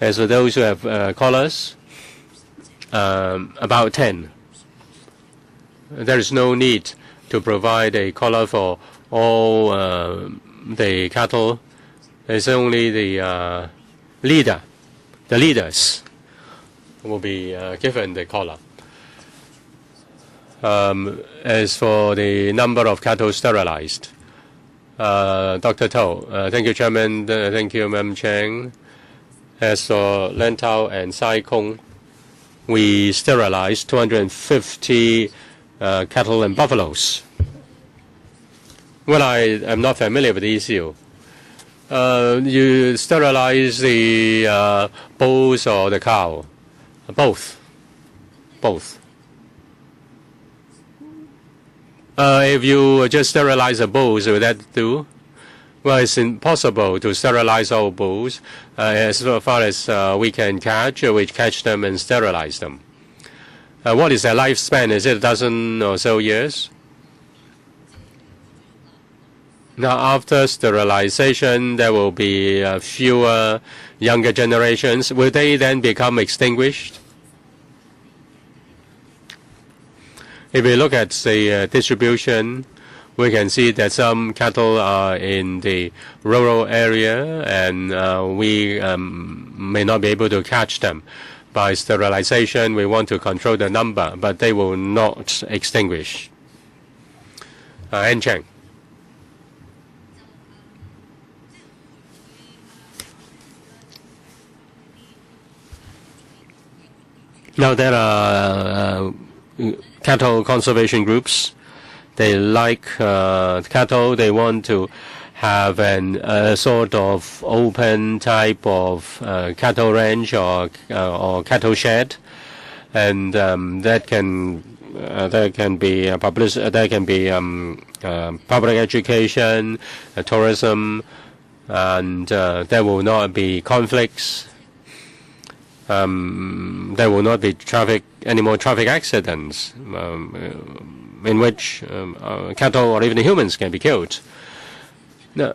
As for those who have collars, about 10. There is no need to provide a collar for all the cattle. There's only the leaders will be given the collar. As for the number of cattle sterilized, Dr. To, thank you, Chairman. Thank you, Mme. Cheng. As for Lantau and Sai Kung, we sterilized 250 cattle and buffaloes. Well, I am not familiar with the issue. You sterilize the bulls or the cow? Both. If you just sterilize the bulls, will that do? Well, it's impossible to sterilize all bulls. As far as we can catch, we catch them and sterilize them. What is their lifespan? Is it a dozen or so years? Now, after sterilization, there will be fewer younger generations. Will they then become extinguished? If we look at the distribution, we can see that some cattle are in the rural area, and we may not be able to catch them. By sterilization, we want to control the number, but they will not extinguish. Ann Cheng. Now, there are cattle conservation groups. They like cattle. They want to have a sort of open type of cattle ranch or cattle shed, and that can be public education, tourism, and there will not be conflicts. There will not be any more traffic accidents in which cattle or even humans can be killed. Now,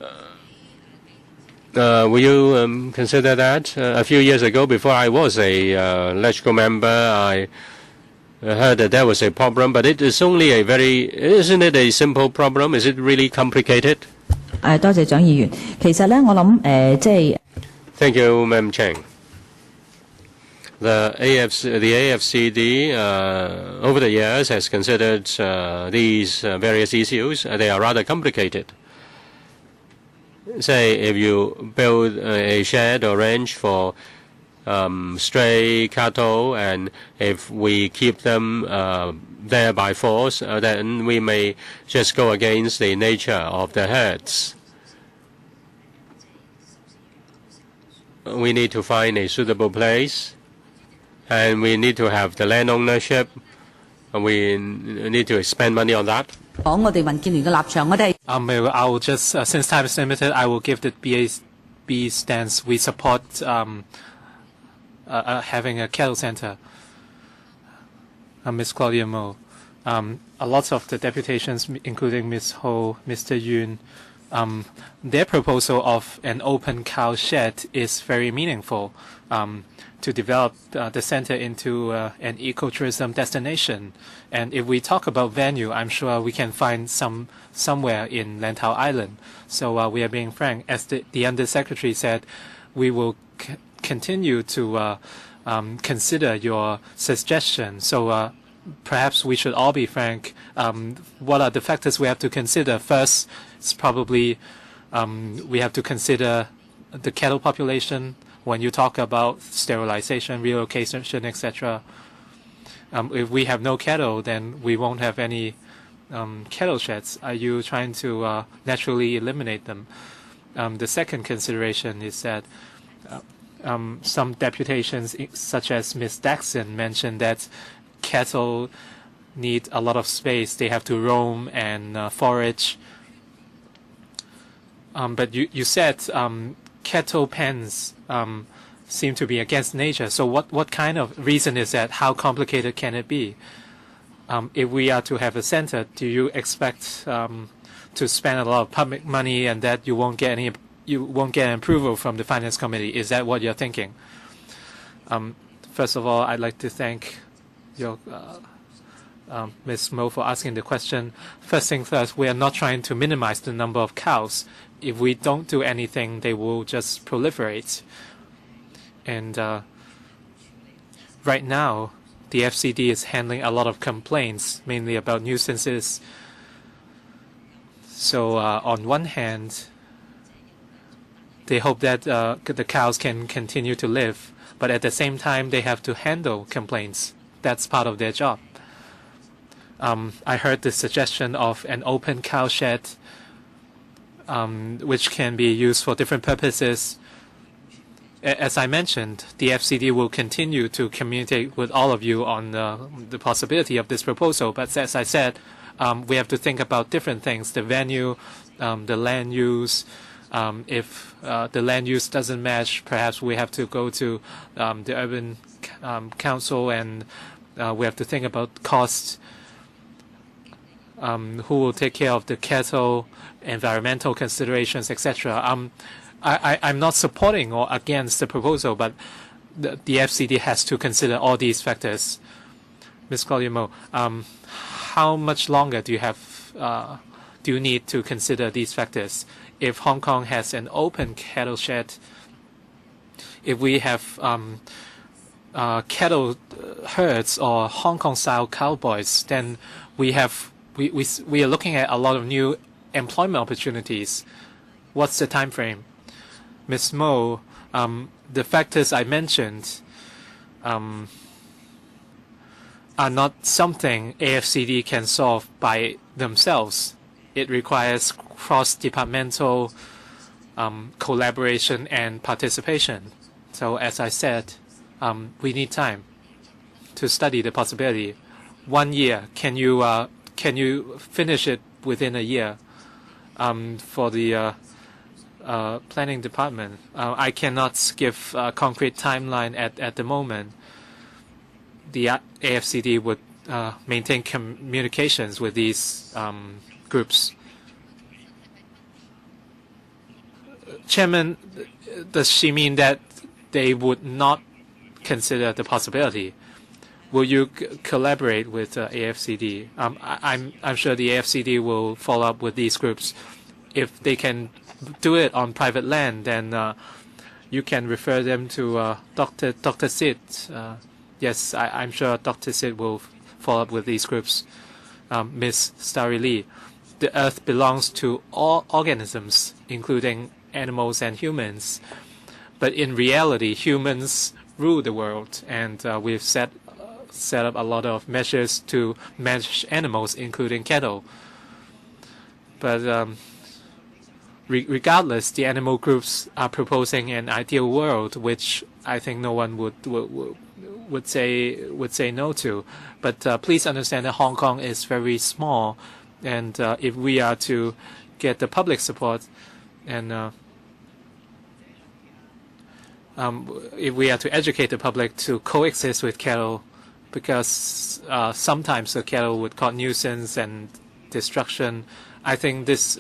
will you consider that? A few years ago, before I was a LegCo member, I heard that there was a problem, but it is only isn't it a simple problem? Is it really complicated? 多謝蔣議員。其實咧，我諗即係。Thank you, Mme. Cheng. The AFCD over the years has considered these various issues. They are rather complicated. Say if you build a shed or ranch for stray cattle, and if we keep them there by force, then we may just go against the nature of the herds. We need to find a suitable place, and we need to have the land ownership, and we need to spend money on that. I will just, since time is limited, I will give the BAB stance. We support having a cattle center. Ms. Claudia MO. A lot of the deputations, including Ms. Ho, Mr. Yun, their proposal of an open cow shed is very meaningful to develop the center into an ecotourism destination. And if we talk about venue, I'm sure we can find somewhere in Lantau Island. So we are being frank. As the Undersecretary said, we will continue to consider your suggestion. So perhaps we should all be frank. What are the factors we have to consider? First, it's probably we have to consider the cattle population when you talk about sterilization, relocation, etc. If we have no cattle, then we won't have any cattle sheds. Are you trying to naturally eliminate them? The second consideration is that some deputations, such as Ms. Daxon, mentioned that cattle need a lot of space. They have to roam and forage. But you said cattle pens seem to be against nature. So what kind of reason is that? How complicated can it be? If we are to have a center, do you expect to spend a lot of public money and that you won't get approval from the Finance Committee? Is that what you're thinking? First of all, I'd like to thank your Ms. Mo for asking the question. First thing first, we are not trying to minimize the number of cows. If we don't do anything, they will just proliferate. And right now, the FCD is handling a lot of complaints, mainly about nuisances. So on one hand, they hope that the cows can continue to live, but at the same time, they have to handle complaints. That's part of their job. I heard the suggestion of an open cow shed, which can be used for different purposes. As I mentioned, the FCD will continue to communicate with all of you on the possibility of this proposal. But as I said, we have to think about different things: the venue, the land use. If the land use doesn't match, perhaps we have to go to the urban council, and we have to think about costs. Who will take care of the cattle, environmental considerations, etc. I'm not supporting or against the proposal, but the FCD has to consider all these factors. Ms. Claudia MO, how much longer do you need to consider these factors? If Hong Kong has an open cattle shed, if we have cattle herds or Hong Kong-style cowboys, then we are looking at a lot of new employment opportunities. What's the time frame? Ms. Mo, the factors I mentioned are not something AFCD can solve by themselves. It requires cross-departmental collaboration and participation. So as I said, we need time to study the possibility. 1 year, can you finish it within a year? For the planning department, I cannot give a concrete timeline at the moment. The AFCD would maintain communications with these groups. Chairman, does she mean that they would not consider the possibility? Will you collaborate with AFCD? I'm sure the AFCD will follow up with these groups. If they can do it on private land, then you can refer them to Dr. Sid. Yes, I'm sure Dr. Sid will follow up with these groups. Ms. Starry Lee, the Earth belongs to all organisms, including animals and humans. But in reality, humans rule the world, and we've set up a lot of measures to manage animals, including cattle. But regardless, the animal groups are proposing an ideal world, which I think no one would say no to. But please understand that Hong Kong is very small, and if we are to get the public support, and if we are to educate the public to coexist with cattle, because sometimes the cattle would cause nuisance and destruction, I think this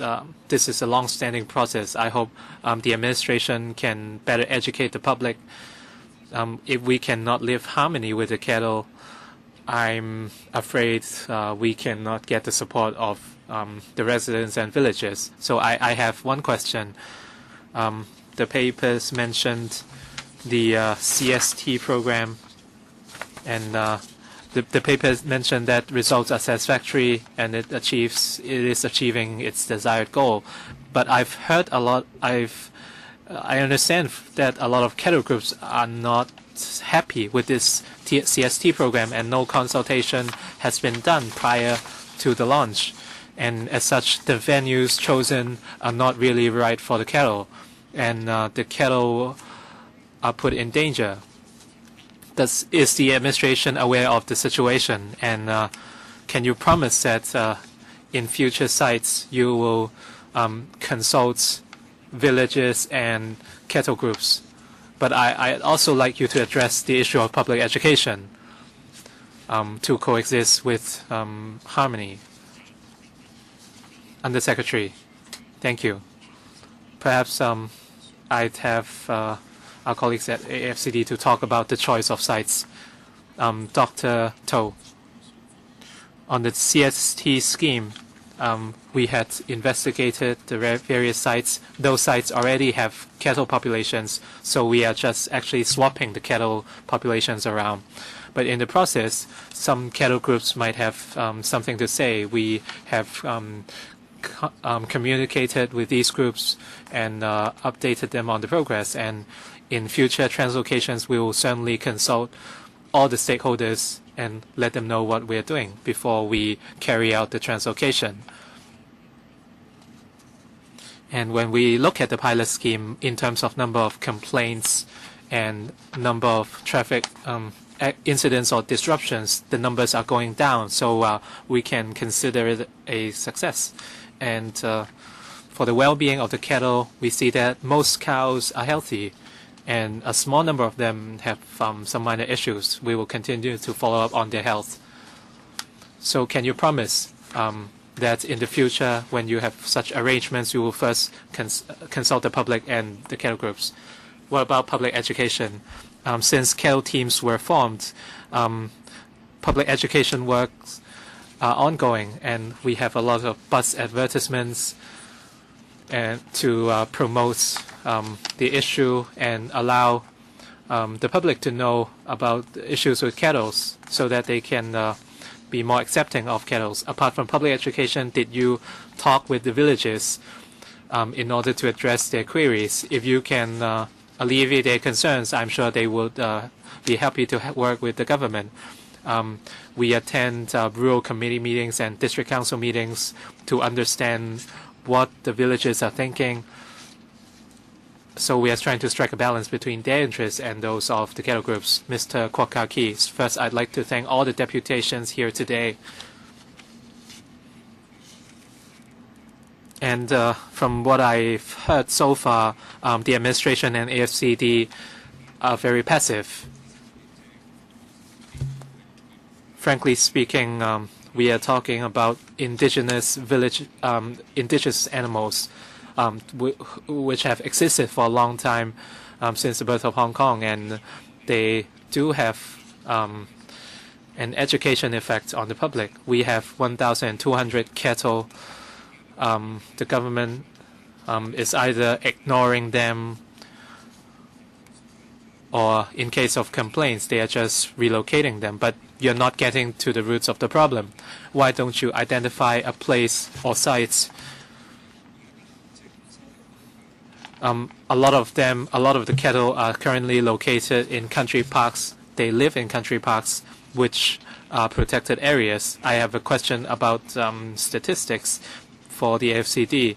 is a long-standing process. I hope the administration can better educate the public. If we cannot live harmony with the cattle, I'm afraid we cannot get the support of the residents and villagers. So I have one question. The papers mentioned the CST program, and the papers mentioned that results are satisfactory and it is achieving its desired goal. But I've heard a lot. I understand that a lot of cattle groups are not happy with this CST program, and no consultation has been done prior to the launch. And as such, the venues chosen are not really right for the cattle, and the cattle are put in danger. Is the administration aware of the situation, and can you promise that in future sites you will consult villages and cattle groups? But I'd also like you to address the issue of public education to coexist with harmony. Undersecretary, thank you. Perhaps I'd have our colleagues at AFCD to talk about the choice of sites. Dr. To, on the CST scheme, we had investigated the various sites. Those sites already have cattle populations, so we are just actually swapping the cattle populations around. But in the process, some cattle groups might have something to say. We have communicated with these groups and updated them on the progress. And in future translocations, we will certainly consult all the stakeholders and let them know what we're doing before we carry out the translocation. And when we look at the pilot scheme in terms of number of complaints and number of traffic incidents or disruptions, the numbers are going down, so we can consider it a success. And for the well-being of the cattle, we see that most cows are healthy, and a small number of them have some minor issues. We will continue to follow up on their health. So can you promise that in the future, when you have such arrangements, you will first consult the public and the cattle groups? What about public education? Since cattle teams were formed, public education works are ongoing, and we have a lot of bus advertisements and to promote the issue and allow the public to know about the issues with cattle so that they can be more accepting of cattle. Apart from public education, did you talk with the villages in order to address their queries? If you can alleviate their concerns, I'm sure they would be happy to work with the government. We attend rural committee meetings and district council meetings to understand what the villages are thinking. So we are trying to strike a balance between their interests and those of the cattle groups. Mr. Kwok Kao Ki, first I'd like to thank all the deputations here today. And from what I've heard so far, the administration and AFCD are very passive. Frankly speaking, we are talking about indigenous animals, which have existed for a long time since the birth of Hong Kong, and they do have an education effect on the public. We have 1,200 cattle. The government is either ignoring them, or in case of complaints, they are just relocating them. But you're not getting to the roots of the problem. Why don't you identify a place or sites A lot of the cattle are currently located in country parks. They live in country parks, which are protected areas. I have a question about statistics for the AFCD.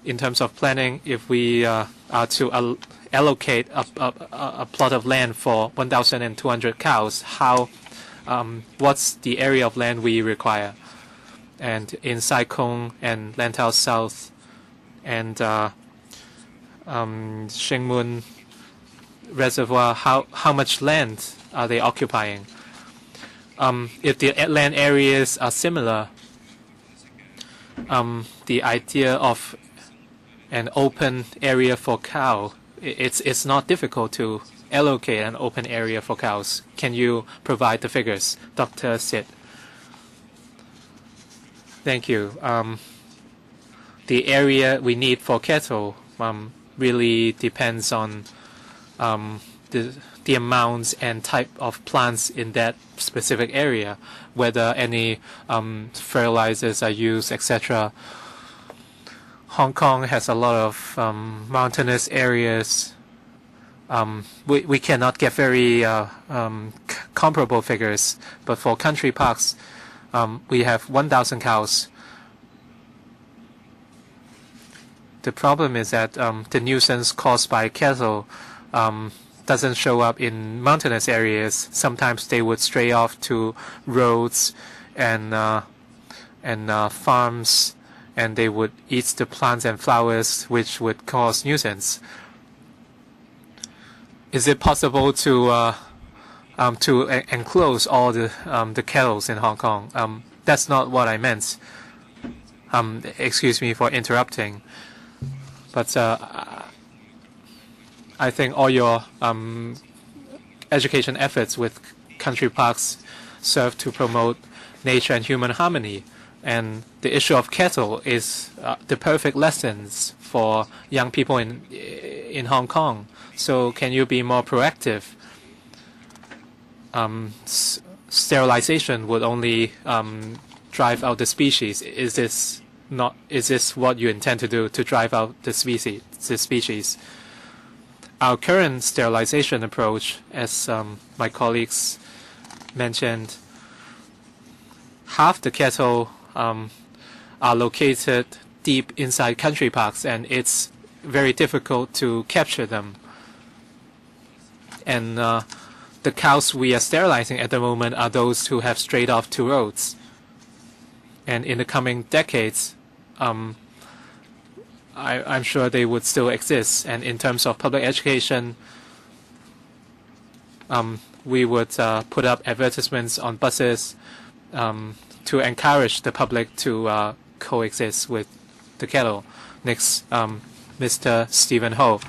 In terms of planning, if we are to allocate a plot of land for 1,200 cows, what's the area of land we require? And in Sai Kung and Lantau South and Shingmun Reservoir, how much land are they occupying? If the land areas are similar, the idea of an open area for cow, it's not difficult to allocate an open area for cows. Can you provide the figures, Dr. Sid? Thank you. The area we need for cattle really depends on the amounts and type of plants in that specific area, whether any fertilizers are used, etc. Hong Kong has a lot of mountainous areas. We cannot get very comparable figures, but for country parks, we have 1,000 cows. The problem is that the nuisance caused by cattle doesn't show up in mountainous areas. Sometimes they would stray off to roads and farms, and they would eat the plants and flowers, which would cause nuisance. Is it possible to enclose all the cattle in Hong Kong? That's not what I meant. Excuse me for interrupting. But I think all your education efforts with country parks serve to promote nature and human harmony. And the issue of cattle is the perfect lessons for young people in Hong Kong. So can you be more proactive? Sterilization would only drive out the species. Is this what you intend to do, to drive out the species? Our current sterilization approach, as my colleagues mentioned, half the cattle are located deep inside country parks, and it's very difficult to capture them. And the cows we are sterilizing at the moment are those who have strayed off to roads. And in the coming decades, I'm sure they would still exist. And in terms of public education, we would put up advertisements on buses to encourage the public to coexist with the cattle. Next, Mr. Stephen Ho.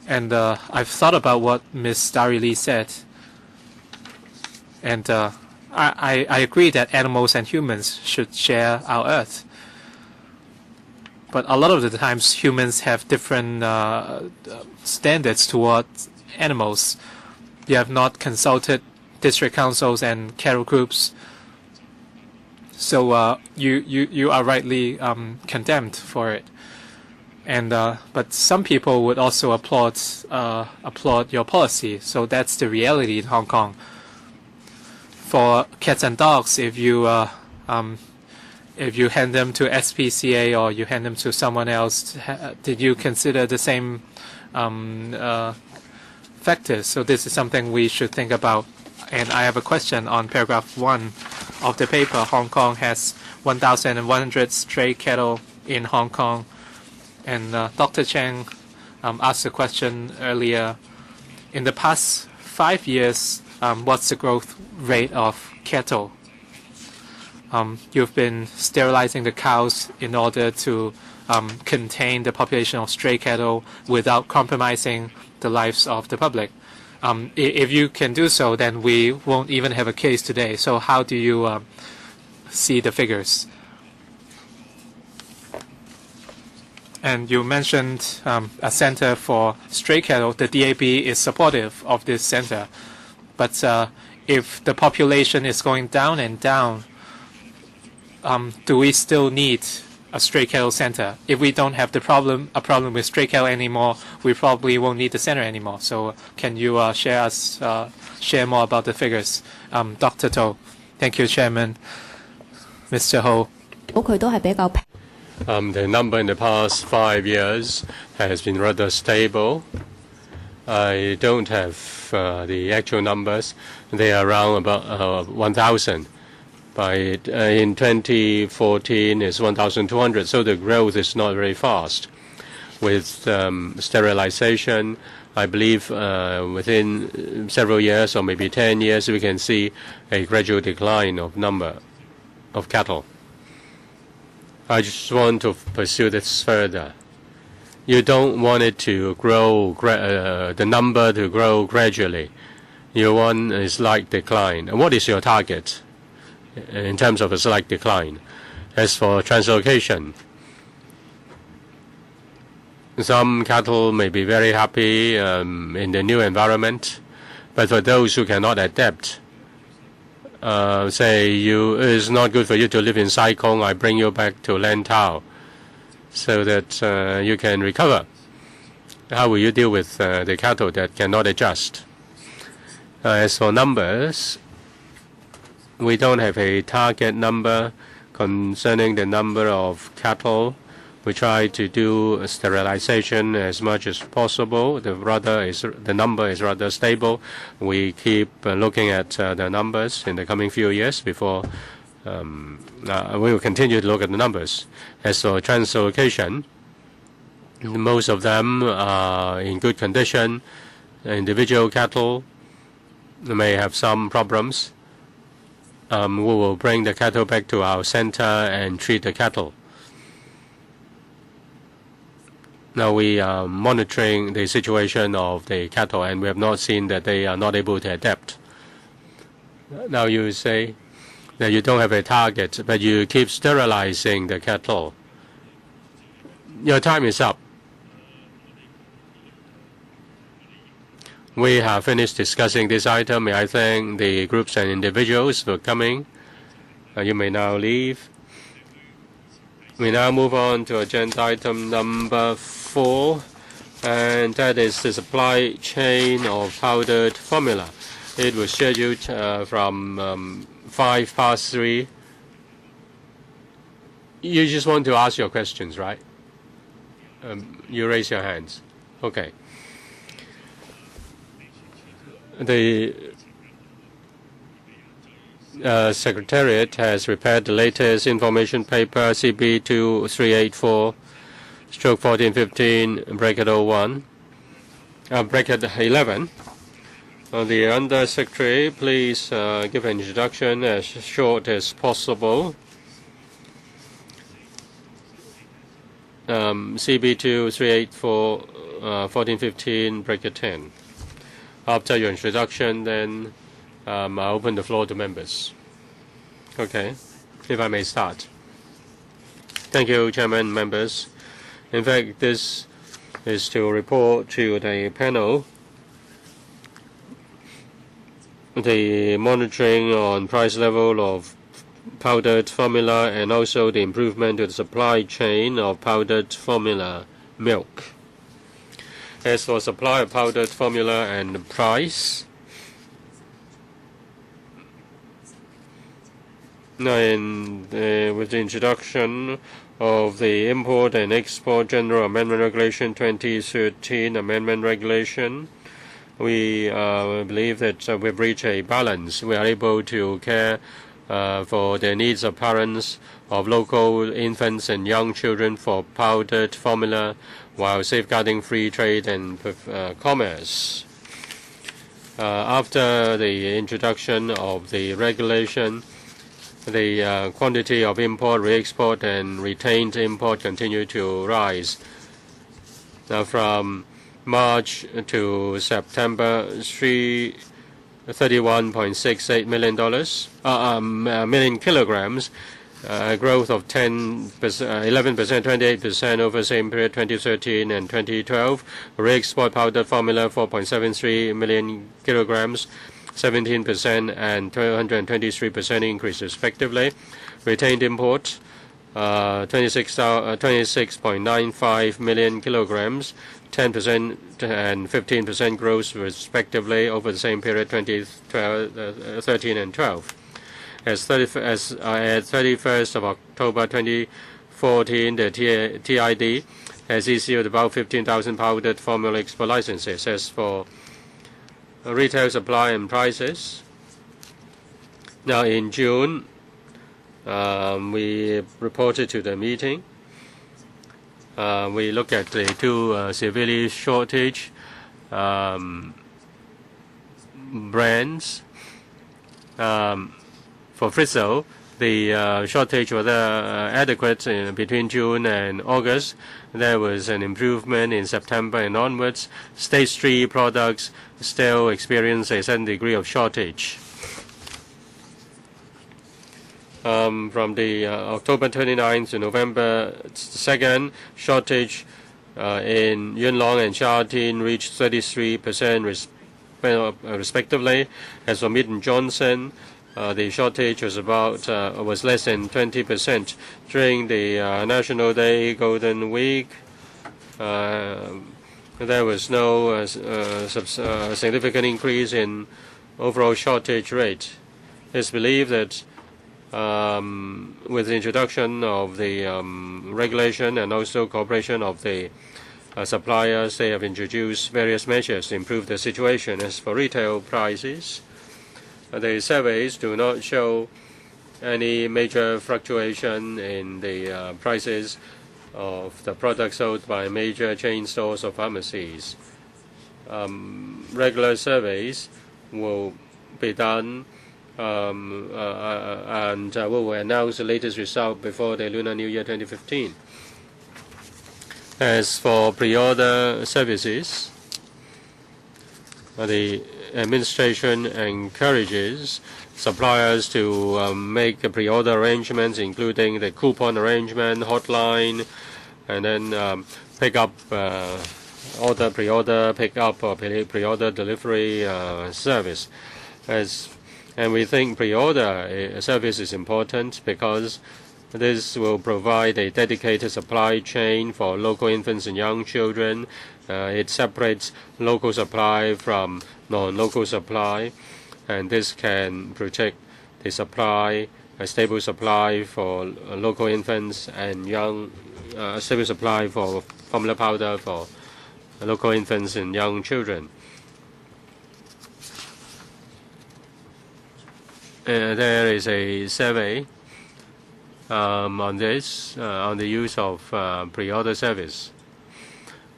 And I've thought about what Ms. Dari Lee said. And I agree that animals and humans should share our earth. But a lot of the times, humans have different standards toward animals. You have not consulted district councils and cattle groups. So you are rightly condemned for it. And but some people would also applaud your policy. So that's the reality in Hong Kong. For cats and dogs, if you hand them to SPCA or you hand them to someone else, did you consider the same factors? So this is something we should think about. And I have a question on paragraph 1 of the paper. Hong Kong has 1,100 stray cattle in Hong Kong. And Dr. Cheng asked a question earlier. In the past 5 years, what's the growth rate of cattle? You've been sterilizing the cows in order to contain the population of stray cattle without compromising the lives of the public. If you can do so, then we won't even have a case today. So how do you see the figures? And you mentioned a center for stray cattle. The DAB is supportive of this center. But if the population is going down and down, do we still need a stray cattle center. If we don't have a problem with stray cattle anymore, we probably won't need the center anymore. So can you share more about the figures? Dr. To. Thank you, Chairman. Mr. Ho. The number in the past 5 years has been rather stable. I don't have the actual numbers. They are around about 1,000. In 2014 is 1,200, so the growth is not very fast. With sterilization, I believe within several years or maybe 10 years, we can see a gradual decline of number of cattle. I just want to pursue this further. You don't want it to grow, the number to grow gradually. You want a slight decline. And what is your target in terms of a slight decline? As for translocation, some cattle may be very happy in the new environment, but for those who cannot adapt, say it's not good for you to live in Sai Kung, I bring you back to Lantau so that you can recover. How will you deal with the cattle that cannot adjust? As for numbers, we don't have a target number concerning the number of cattle. We try to do sterilization as much as possible. The number is rather stable. We keep looking at the numbers in the coming few years before we will continue to look at the numbers. As for translocation, most of them are in good condition. Individual cattle may have some problems. We will bring the cattle back to our center and treat the cattle. Now we are monitoring the situation of the cattle, and we have not seen that they are not able to adapt. Now you say that you don't have a target, but you keep sterilizing the cattle. Your time is up. We have finished discussing this item. May I thank the groups and individuals for coming. You may now leave. We now move on to agenda item number 4, and that is the supply chain of powdered formula. It was scheduled from 3:05. You just want to ask your questions, right? You raise your hands. Okay. The Secretariat has prepared the latest information paper CB 2384/1415 bracket 01 bracket 11. The Under Secretary, please give an introduction as short as possible. CB 2384/1415 bracket 10. After your introduction, then I'll open the floor to members. Okay, if I may start. Thank you, Chairman, members. In fact, this is to report to the panel the monitoring on price level of powdered formula and also the improvement to the supply chain of powdered formula milk. As for supply of powdered formula and the price, now with the introduction of the Import and Export General Amendment Regulation 2013 Amendment Regulation, we believe that we've reached a balance. We are able to care for the needs of parents of local infants and young children for powdered formula while safeguarding free trade and commerce. After the introduction of the regulation, the quantity of import, re-export, and retained import continue to rise. Now, from March to September, $31.68 million kilograms, growth of 11%, 28% over the same period 2013 and 2012. Re-export powdered formula 4.73 million kilograms, 17% and 223% increase respectively. Retained import 26.95 million kilograms, 10% and 15% growth respectively over the same period 2013 and 12. At 31st of October 2014, the TID has issued about 15,000 powdered formula export licenses. As for retail supply and prices, now in June, we reported to the meeting. We look at the two severely shortage brands. For Frizzle, the shortage was adequate between June and August. There was an improvement in September and onwards. Stage 3 products still experience a certain degree of shortage. From the October 29th to November 2nd, shortage in Yunlong and Sha-Tin reached 33% respectively. As for Mead and Johnson, the shortage was was less than 20%. During the National Day Golden Week, there was no significant increase in overall shortage rate. It's believed that with the introduction of the regulation and also cooperation of the suppliers, they have introduced various measures to improve the situation. As for retail prices, the surveys do not show any major fluctuation in the prices of the products sold by major chain stores or pharmacies. Regular surveys will be done and we will announce the latest result before the Lunar New Year 2015. As for pre-order services, the administration encourages suppliers to make pre-order arrangements, including the coupon arrangement, hotline, and then pick up pre-order pick-up or pre-order delivery service. And we think pre-order service is important because this will provide a dedicated supply chain for local infants and young children. It separates local supply from non-local supply, and this can protect the supply, a stable supply for local infants and young, stable supply for formula powder for local infants and young children. There is a survey on this, on the use of pre-order service.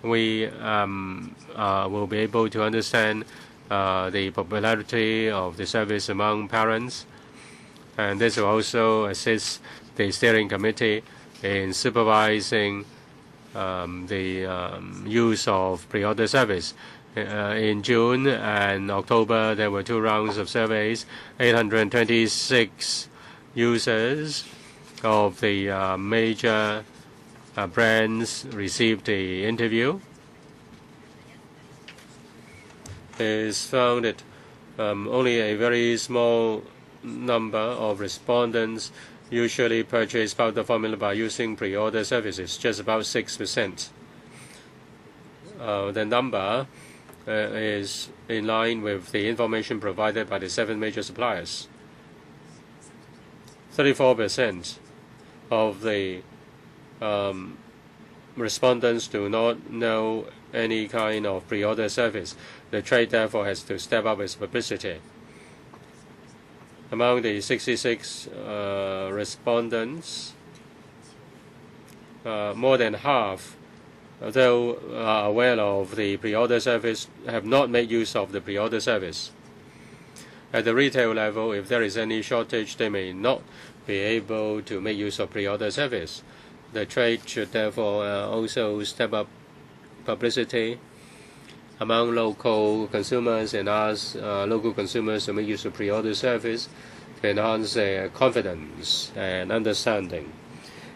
We will be able to understand the popularity of the service among parents, and this will also assist the steering committee in supervising the use of pre-order service. In June and October, there were 2 rounds of surveys. 826 users of the major brands received the interview. It is found that only a very small number of respondents usually purchase powder formula by using pre-order services, just about 6%. The number is in line with the information provided by the 7 major suppliers. 34% of the respondents do not know any kind of pre-order service. The trade therefore has to step up its publicity. Among the 66 respondents, more than half, though aware of the pre-order service, have not made use of the pre-order service. At the retail level, if there is any shortage, they may not be able to make use of pre-order service. The trade should therefore also step up publicity among local consumers and ask local consumers to make use of pre-order service to enhance their confidence and understanding.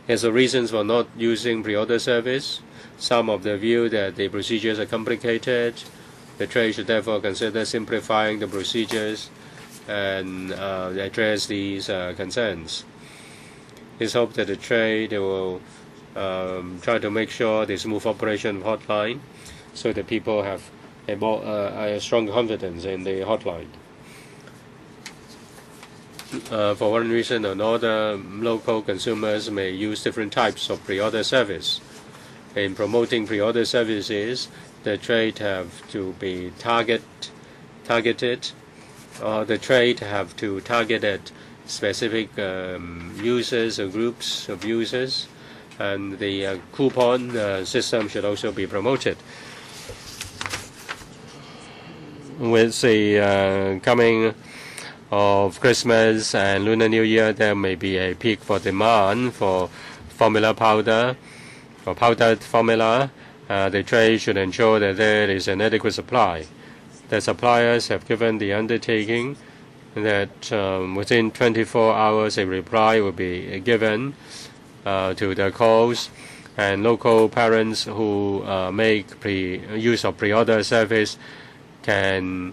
As for reasons for not using pre-order service, some of the view that the procedures are complicated. The trade should therefore consider simplifying the procedures and address these concerns. It's hoped that the trade will try to make sure the smooth operation of hotline, so that people have a strong confidence in the hotline. For one reason or another, local consumers may use different types of pre-order service. In promoting pre-order services, the trade have to be targeted. The trade have to target at specific users or groups of users, and the coupon system should also be promoted. With the coming of Christmas and Lunar New Year, there may be a peak for demand for formula powder or powdered formula. The trade should ensure that there is an adequate supply. The suppliers have given the undertaking that within 24 hours a reply will be given to the calls, and local parents who make use of pre-order service can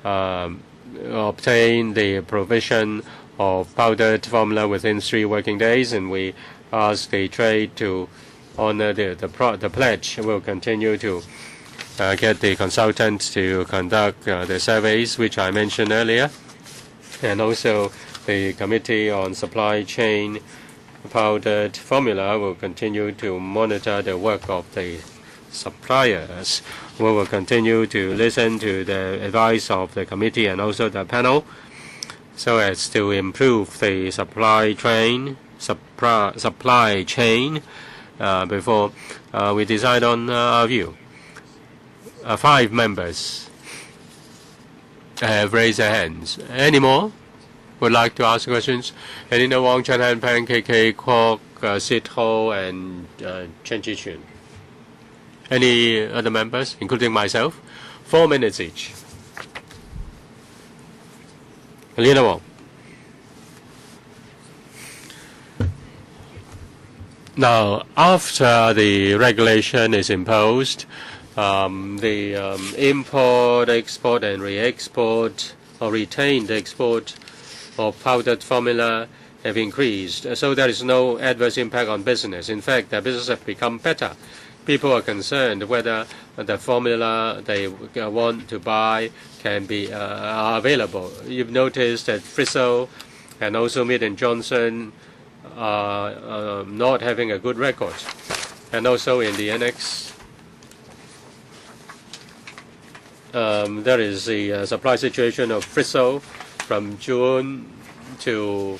obtain the provision of powdered formula within 3 working days, and we ask the trade to honor the pledge. We'll continue to get the consultants to conduct the surveys which I mentioned earlier, and also the Committee on Supply Chain Powdered Formula will continue to monitor the work of the suppliers. We will continue to listen to the advice of the committee and also the panel, so as to improve the supply chain before we decide on our view. 5 members have raised their hands. Any more would like to ask questions? Elena Wong, Chen Han Peng, KK Kwok, Sid Ho, and Chen Chi-chun. Any other members, including myself? 4 minutes each. Elena Wong. Now, after the regulation is imposed, the import, export, and re-export or retained export of powdered formula have increased. So there is no adverse impact on business. In fact, the business have become better. People are concerned whether the formula they want to buy can be available. You've noticed that Frizzle and also Mead & Johnson are not having a good record. And also in the annex, there is the supply situation of Frizzle from June to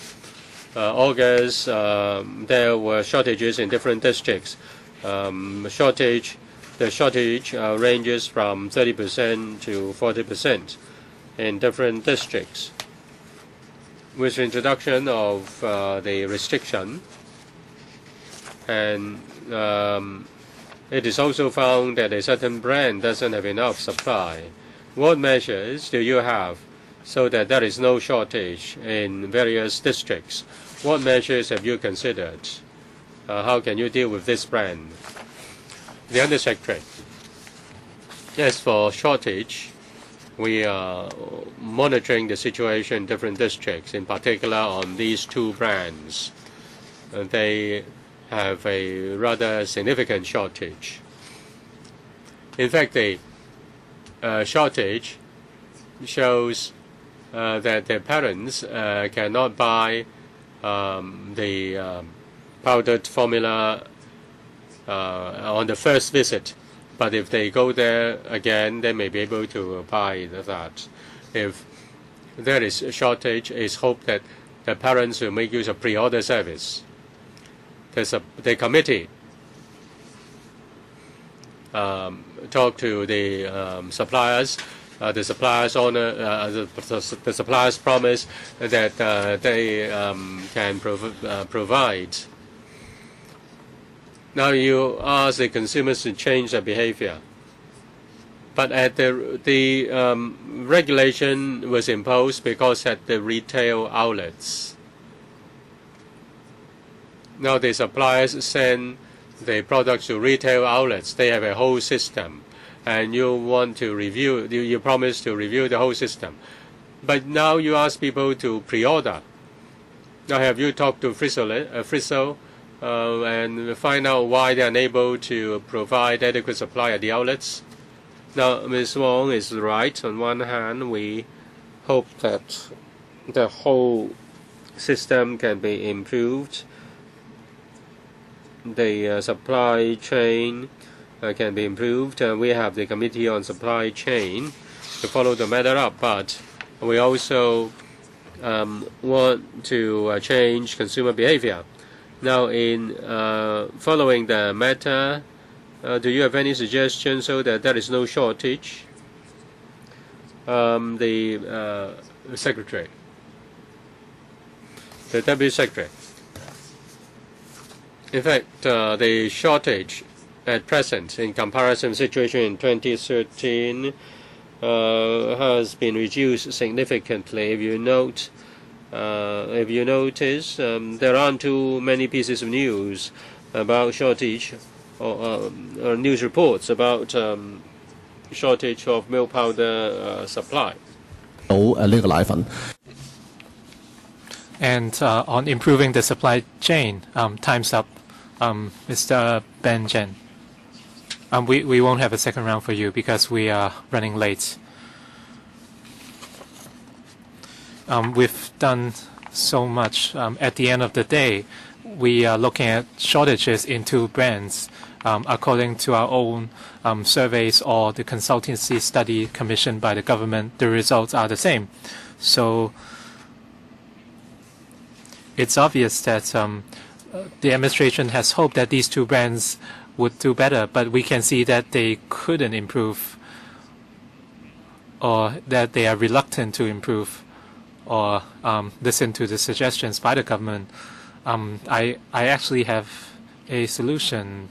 August. There were shortages in different districts. The shortage ranges from 30% to 40% in different districts. With the introduction of the restriction, and it is also found that a certain brand doesn't have enough supply. What measures do you have so that there is no shortage in various districts? What measures have you considered? How can you deal with this brand? The Undersecretary. As for shortage, we are monitoring the situation in different districts, in particular on these 2 brands. They have a rather significant shortage. In fact, the shortage shows that their parents cannot buy the powdered formula on the first visit, but if they go there again, they may be able to buy that. If there is a shortage, it's hoped that the parents will make use of pre-order service. The committee talk to the suppliers. The suppliers the suppliers promise that they can provide. Now you ask the consumers to change their behavior, but at the regulation was imposed because at the retail outlets. Now the suppliers send the products to retail outlets. They have a whole system, and you want to review. You promise to review the whole system, but now you ask people to pre-order. Now, have you talked to Frizzle and find out why they are unable to provide adequate supply at the outlets? Now, Ms. Wong is right. On one hand, we hope that the whole system can be improved. The supply chain can be improved. We have the Committee on Supply Chain to follow the matter up, but we also want to change consumer behavior. Now, in following the matter, do you have any suggestions so that there is no shortage? The Secretary, the Deputy Secretary. In fact, the shortage at present, in comparison situation in 2013, has been reduced significantly. If you notice, there aren't too many pieces of news about shortage or news reports about shortage of milk powder supply. And on improving the supply chain, time's up, Mr. Ben Jen. We won't have a second round for you because we are running late. We've done so much. At the end of the day, we are looking at shortages in 2 brands. According to our own surveys or the consultancy study commissioned by the government, the results are the same. So it's obvious that the administration has hoped that these 2 brands would do better, but we can see that they couldn't improve, or that they are reluctant to improve or listen to the suggestions by the government. I actually have a solution.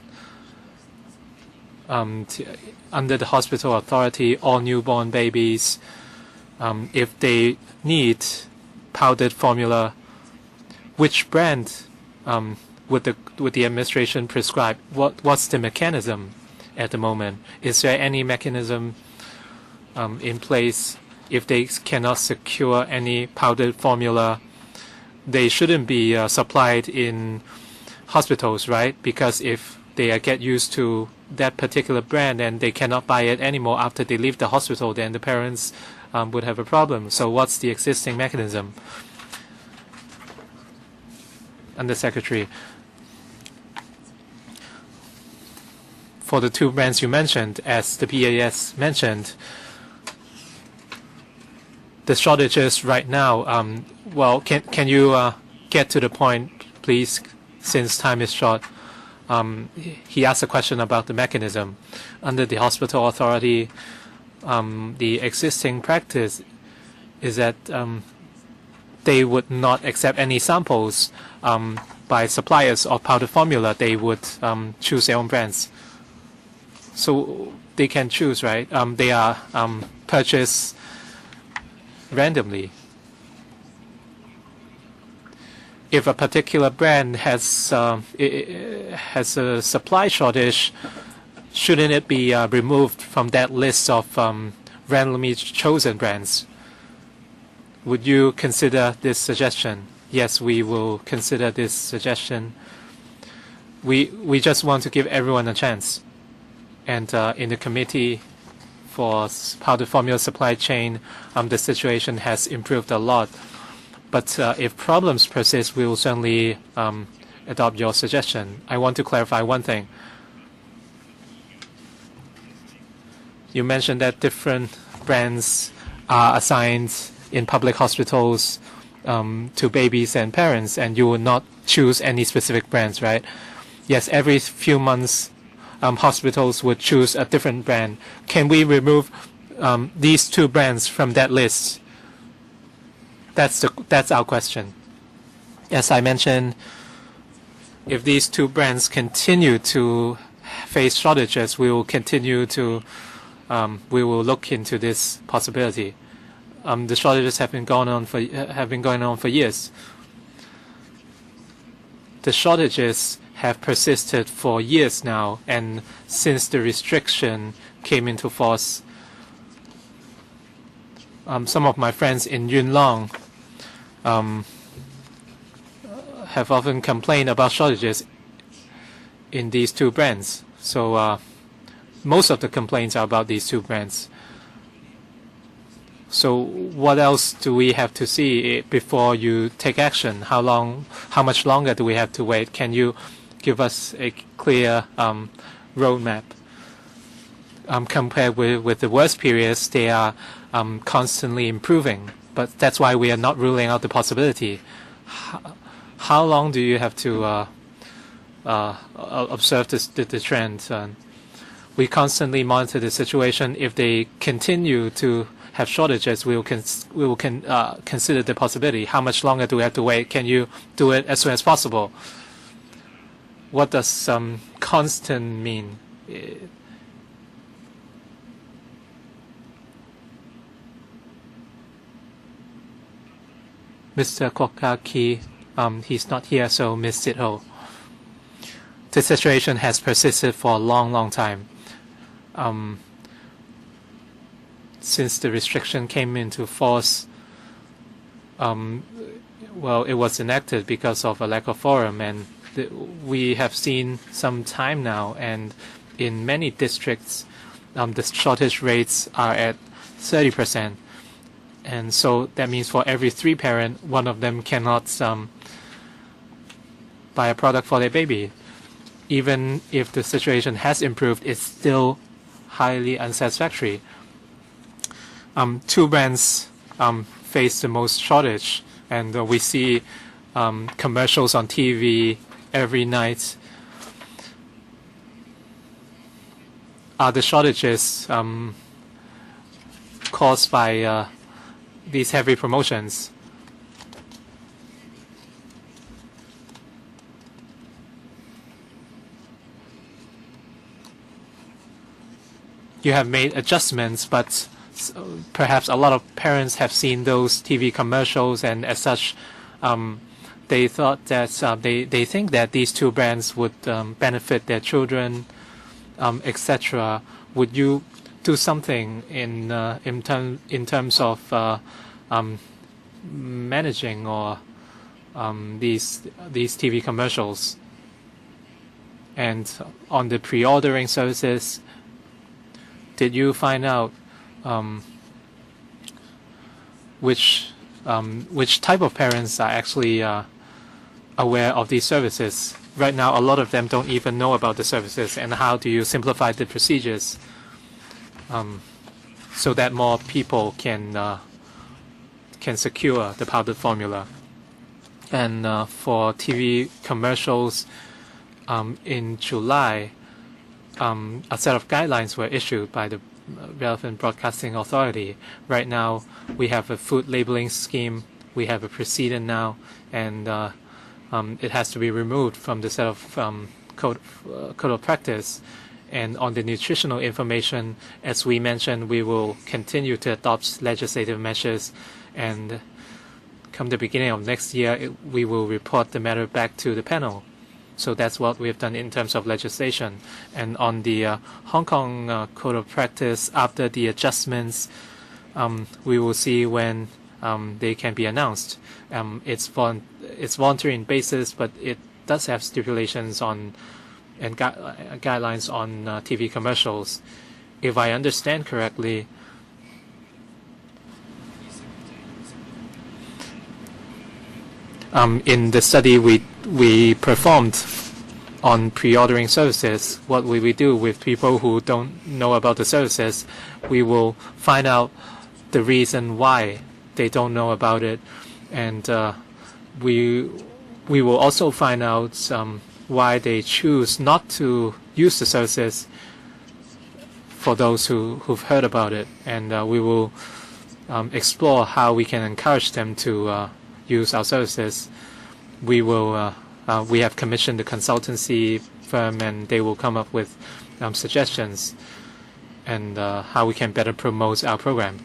Under the hospital authority, all newborn babies, if they need powdered formula, which brand would the administration prescribe? What's the mechanism at the moment? Is there any mechanism in place? If they cannot secure any powdered formula, they shouldn't be supplied in hospitals, right? Because if they get used to that particular brand and they cannot buy it anymore after they leave the hospital, then the parents would have a problem. So what's the existing mechanism? Under Secretary, for the 2 brands you mentioned, as the PAS mentioned, the shortages right now, well, can you get to the point, please, since time is short? He asked a question about the mechanism. Under the hospital authority, the existing practice is that they would not accept any samples by suppliers of powder formula. They would choose their own brands. So they can choose, right? They are purchased randomly. If a particular brand has a supply shortage, shouldn't it be removed from that list of randomly chosen brands? Would you consider this suggestion? Yes, we will consider this suggestion. We just want to give everyone a chance. And in the committee for powder formula supply chain, the situation has improved a lot. But if problems persist, we will certainly adopt your suggestion. I want to clarify one thing. You mentioned that different brands are assigned in public hospitals to babies and parents, and you will not choose any specific brands, right? Yes, every few months, hospitals would choose a different brand. Can we remove these 2 brands from that list? That's our question. As I mentioned, if these 2 brands continue to face shortages, we will continue to we will look into this possibility. The shortages have been going on for years. The shortages have persisted for years now, and since the restriction came into force, some of my friends in Yuen Long have often complained about shortages in these two brands. So most of the complaints are about these two brands. So what else do we have to see before you take action? How much longer do we have to wait? Can you give us a clear roadmap? Compared with the worst periods, they are constantly improving. But that's why we are not ruling out the possibility. How long do you have to observe the trend? We constantly monitor the situation. If they continue to have shortages, we will consider the possibility. How much longer do we have to wait? Can you do it as soon as possible? What does constant mean? Mr. Kokaki, he's not here, so Ms. Sitho. The situation has persisted for a long time. Since the restriction came into force, well, it was enacted because of a lack of forum, and we have seen some time now, and in many districts, the shortage rates are at 30%. And so that means for every 3 parents, one of them cannot buy a product for their baby. Even if the situation has improved, it's still highly unsatisfactory. 2 brands face the most shortage, and we see commercials on TV every night. Are the shortages caused by these heavy promotions? You have made adjustments, but perhaps a lot of parents have seen those TV commercials, and as such, they thought that they think that these 2 brands would benefit their children, etc. Would you do something in terms of managing or these TV commercials? And on the pre-ordering services, did you find out which type of parents are actually aware of these services? Right now, a lot of them don't even know about the services, and how do you simplify the procedures so that more people can secure the powdered formula? And for TV commercials, in July, a set of guidelines were issued by the relevant broadcasting authority. Right now, we have a food labeling scheme. We have a precedent now, and it has to be removed from the set of code of practice. And on the nutritional information, as we mentioned, we will continue to adopt legislative measures, and come the beginning of next year, we will report the matter back to the panel. So that's what we have done in terms of legislation. And on the Hong Kong Code of Practice, after the adjustments, we will see when they can be announced. It's voluntary in basis, but it does have stipulations on and guidelines on TV commercials. If I understand correctly, in the study we performed on pre-ordering services, what will we do with people who don't know about the services? We will find out the reason why they don't know about it, and we will also find out why they choose not to use the services for those who've heard about it, and we will explore how we can encourage them to use our services. We have commissioned a consultancy firm, and they will come up with suggestions and how we can better promote our program.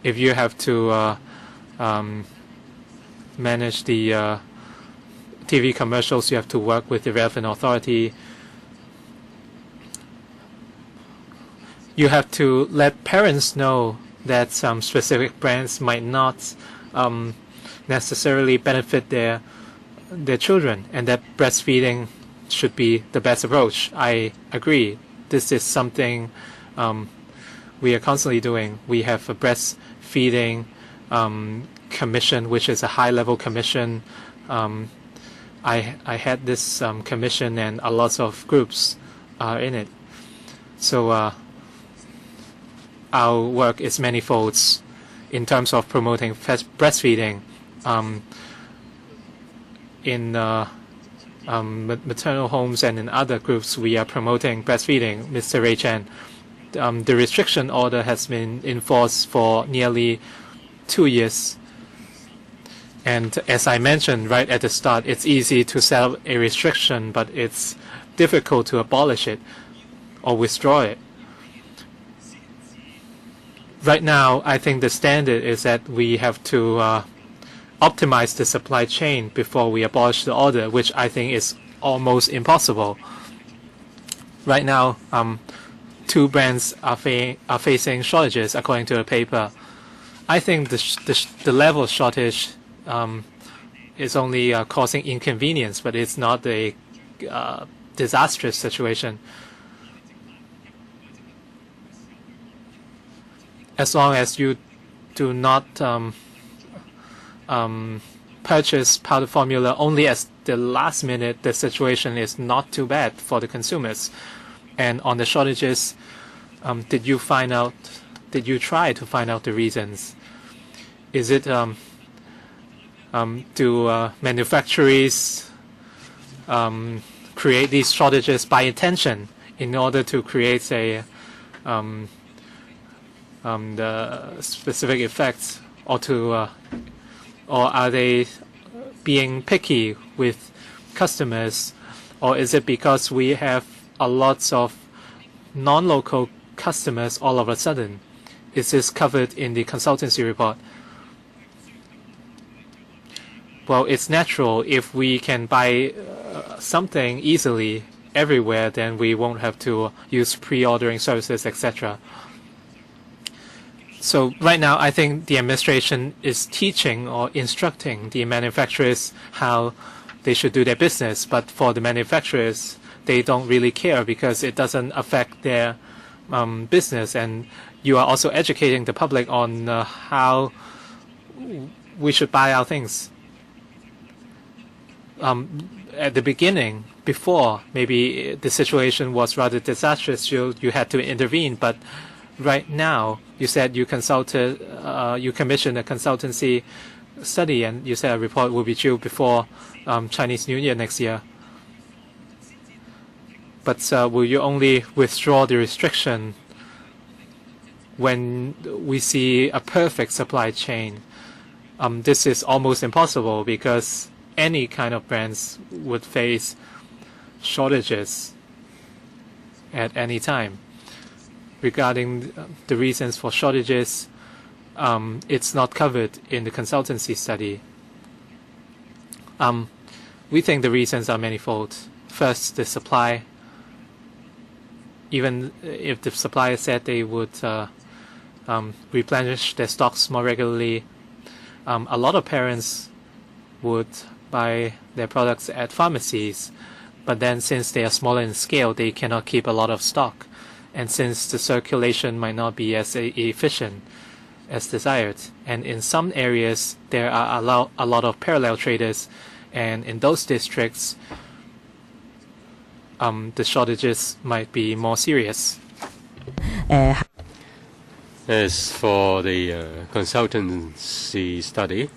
If you have to manage the TV commercials, you have to work with the relevant authority. You have to let parents know that some specific brands might not necessarily benefit their their children, and that breastfeeding should be the best approach. I agree. This is something we are constantly doing. We have a breastfeeding commission, which is a high-level commission. I had this commission, and a lot of groups are in it. So our work is manifold in terms of promoting breastfeeding. In maternal homes and in other groups, we are promoting breastfeeding. Mr. Ray Chan, the restriction order has been enforced for nearly 2 years. And as I mentioned right at the start, it's easy to set up a restriction, but it's difficult to abolish it or withdraw it. Right now, I think the standard is that we have to optimize the supply chain before we abolish the order, which I think is almost impossible. Right now, 2 brands are facing shortages, according to the paper. I think the level of shortage is only causing inconvenience, but it's not a disastrous situation. As long as you do not purchase powder formula only at the last minute, the situation is not too bad for the consumers. And on the shortages, did you try to find out the reasons? Is it do manufacturers create these shortages by intention in order to create the specific effects, or are they being picky with customers, or is it because we have a lot of non-local customers all of a sudden? Is this covered in the consultancy report? Well, it's natural. If we can buy something easily everywhere, then we won't have to use pre-ordering services, etc. So right now, I think the administration is teaching or instructing the manufacturers how they should do their business. But for the manufacturers, they don't really care because it doesn't affect their business. And you are also educating the public on how we should buy our things. At the beginning, before, maybe the situation was rather disastrous, you had to intervene. But right now, you said you commissioned a consultancy study, and you said a report will be due before Chinese New Year next year. But will you only withdraw the restriction when we see a perfect supply chain? This is almost impossible because any kind of brands would face shortages at any time. Regarding the reasons for shortages, it's not covered in the consultancy study. We think the reasons are manifold. First, the supply. Even if the supplier said they would replenish their stocks more regularly, a lot of parents would buy their products at pharmacies, but then since they are smaller in scale, they cannot keep a lot of stock. And since the circulation might not be as efficient as desired, and in some areas there are a lot of parallel traders, and in those districts the shortages might be more serious. As for the consultancy study,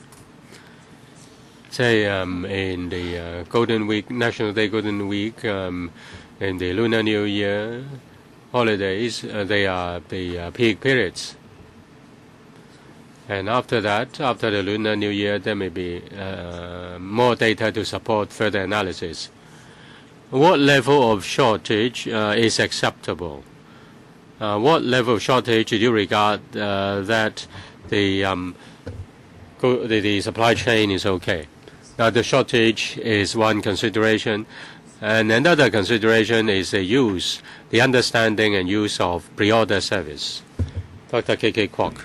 say in the Golden Week, National Day Golden Week, in the Lunar New Year holidays, they are the peak periods. And after that, after the Lunar New Year, there may be more data to support further analysis. What level of shortage is acceptable? What level of shortage do you regard that the supply chain is okay? Now, the shortage is one consideration, and another consideration is the understanding and use of pre-order service. Dr. K.K. Kwok.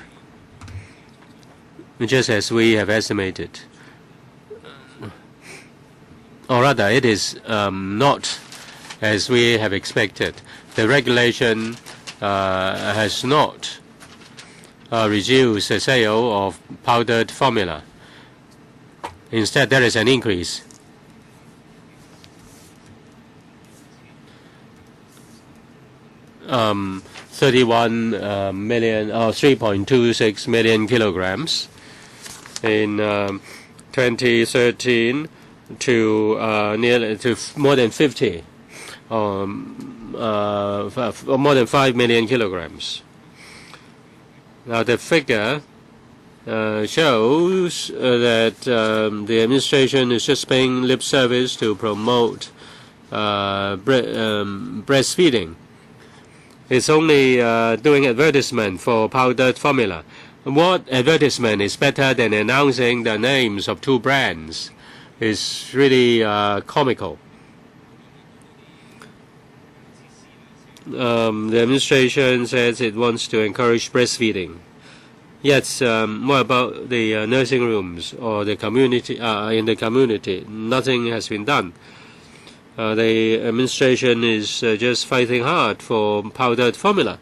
Just as we have estimated, or rather it is not as we have expected. The regulation has not reduced the sale of powdered formula. Instead, there is an increase. Um, 31 million or 3.26 million kilograms in 2013 to nearly to more than 50, more than 5 million kilograms. Now the figure shows that the administration is just paying lip service to promote breastfeeding. It's only doing advertisement for powdered formula. What advertisement is better than announcing the names of two brands? It's really comical. The administration says it wants to encourage breastfeeding. Yet, what about the nursing rooms or the community? In the community, nothing has been done. The administration is just fighting hard for powdered formula.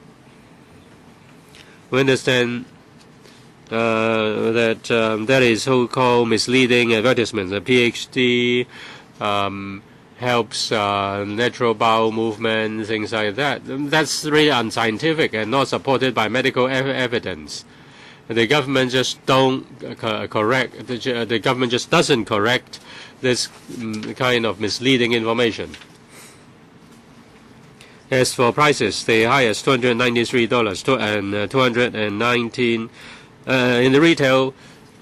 We understand that there is so-called misleading advertisements. The PhD helps natural bowel movement, things like that. That's really unscientific and not supported by medical evidence. The government just don't correct. The government just doesn't correct this kind of misleading information. As for prices, the highest $293 and 219 in the retail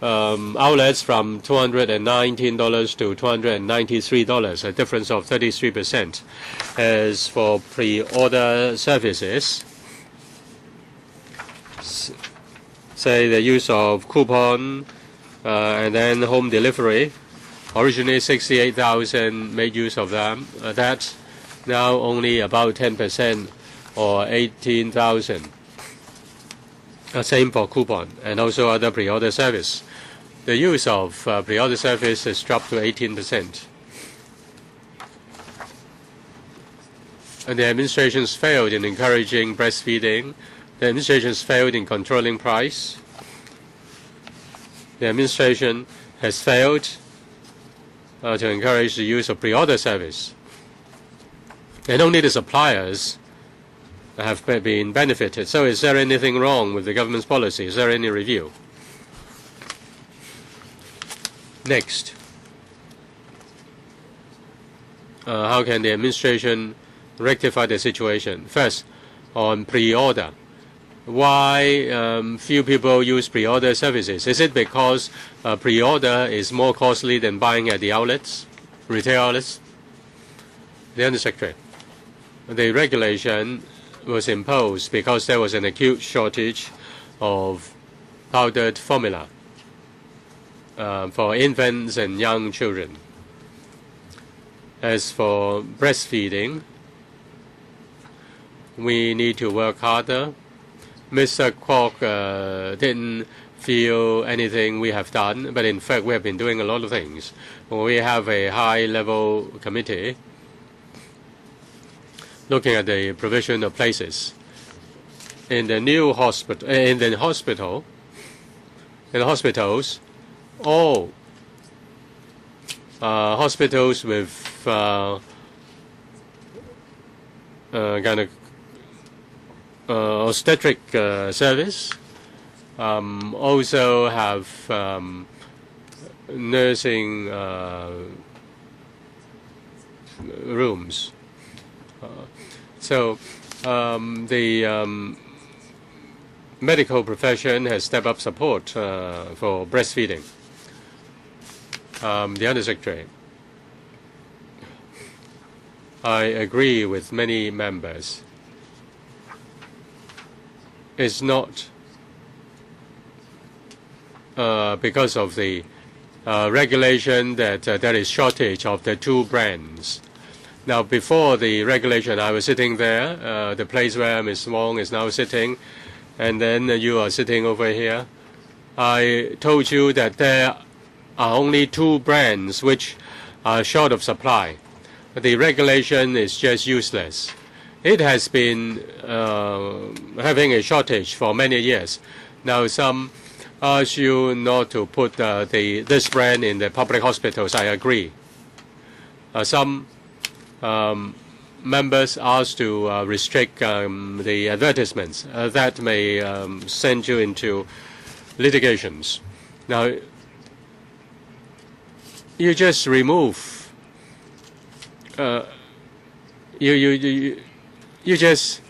outlets from $219 to $293, a difference of 33%. As for pre-order services, say the use of coupon and then home delivery. Originally 68,000 made use of them. That's now only about 10% or 18,000. Same for coupon and also other pre-order service. The use of pre-order service has dropped to 18%. And the administration's failed in encouraging breastfeeding. The administration's failed in controlling price. The administration has failed to encourage the use of pre-order service. And only the suppliers have been benefited. So is there anything wrong with the government's policy? Is there any review? Next, how can the administration rectify the situation? First, on pre-order. Why few people use pre-order services? Is it because pre-order is more costly than buying at the outlets, retail outlets? The Undersecretary. The regulation was imposed because there was an acute shortage of powdered formula for infants and young children. As for breastfeeding, we need to work harder. Mr. Kwok didn't feel anything we have done, but in fact we have been doing a lot of things. We have a high-level committee looking at the provision of places in the new hospital. In the hospitals, all hospitals with obstetric service also have nursing rooms. So the medical profession has stepped up support for breastfeeding. The Undersecretary, I agree with many members. It's not because of the regulation that there is shortage of the two brands. Now, before the regulation, I was sitting there, the place where Ms. Wong is now sitting, and then you are sitting over here. I told you that there are only two brands which are short of supply. The regulation is just useless. It has been having a shortage for many years. Now some ask you not to put this brand in the public hospitals. I agree. Some members asked to restrict the advertisements. That may send you into litigations. Now, you just remove. You just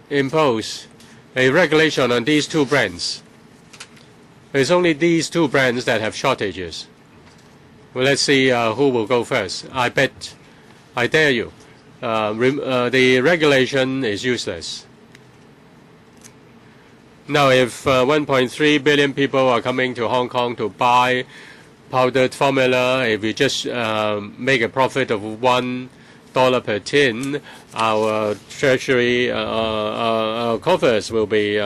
impose a regulation on these two brands. It's only these two brands that have shortages. Well, let's see who will go first. I dare you. The regulation is useless. Now, if 1.3 billion people are coming to Hong Kong to buy powdered formula, if we just make a profit of $1 per tin, our treasury, our coffers will be,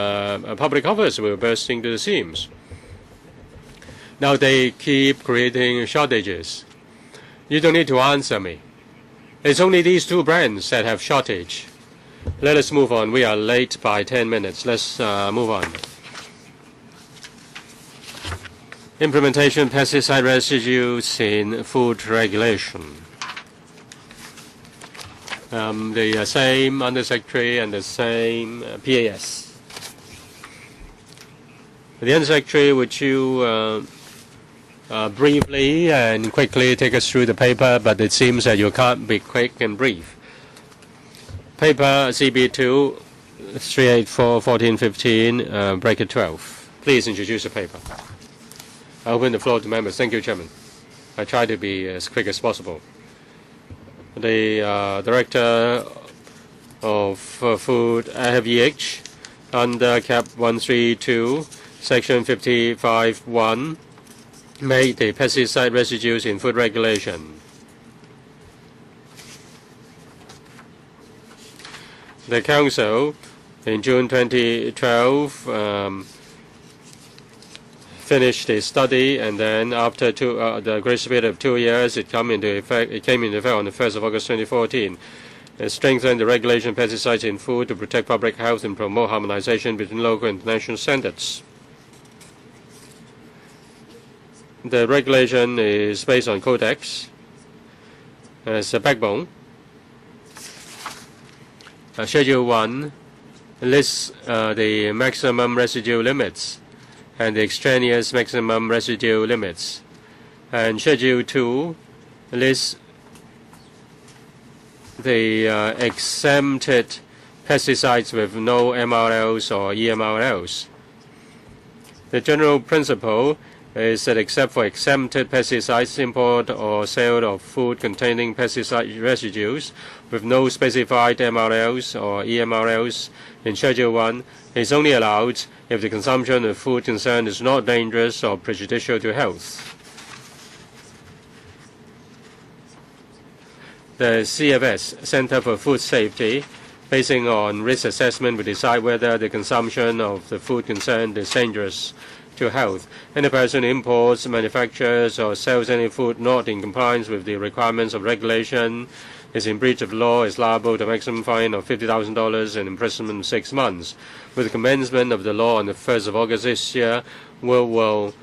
public coffers will burst into the seams. Now they keep creating shortages. You don't need to answer me. It's only these two brands that have shortage. Let us move on. We are late by 10 minutes. Let's move on. Implementation pesticide residues in food regulation. The same Undersecretary and the same PAS. The Undersecretary, would you briefly and quickly take us through the paper, but it seems that you can't be quick and brief. Paper CB2 384-1415, bracket 12. Please introduce the paper. I open the floor to members. Thank you, Chairman. I try to be as quick as possible. The Director of Food FEH under Cap 132, Section 55(1), made the pesticide residues in food regulation. The Council, in June 2012, finished the study, and then after the grace period of 2 years, it came into effect on the 1st of August 2014. It strengthened the regulation of pesticides in food to protect public health and promote harmonization between local and international standards. The regulation is based on Codex as a backbone. Schedule 1 lists the maximum residue limits and the extraneous maximum residue limits. And Schedule 2 lists the exempted pesticides with no MRLs or EMRLs. The general principle is that except for exempted pesticides, import or sale of food containing pesticide residues with no specified MRLs or EMRLs in Schedule 1 is only allowed if the consumption of food concerned is not dangerous or prejudicial to health. The CFS, Center for Food Safety, basing on risk assessment, will decide whether the consumption of the food concerned is dangerous to health. Any person who imports, manufactures, or sells any food not in compliance with the requirements of regulation is in breach of law, is liable to a maximum fine of $50,000 and imprisonment of 6 months. With the commencement of the law on the 1st of August this year, we will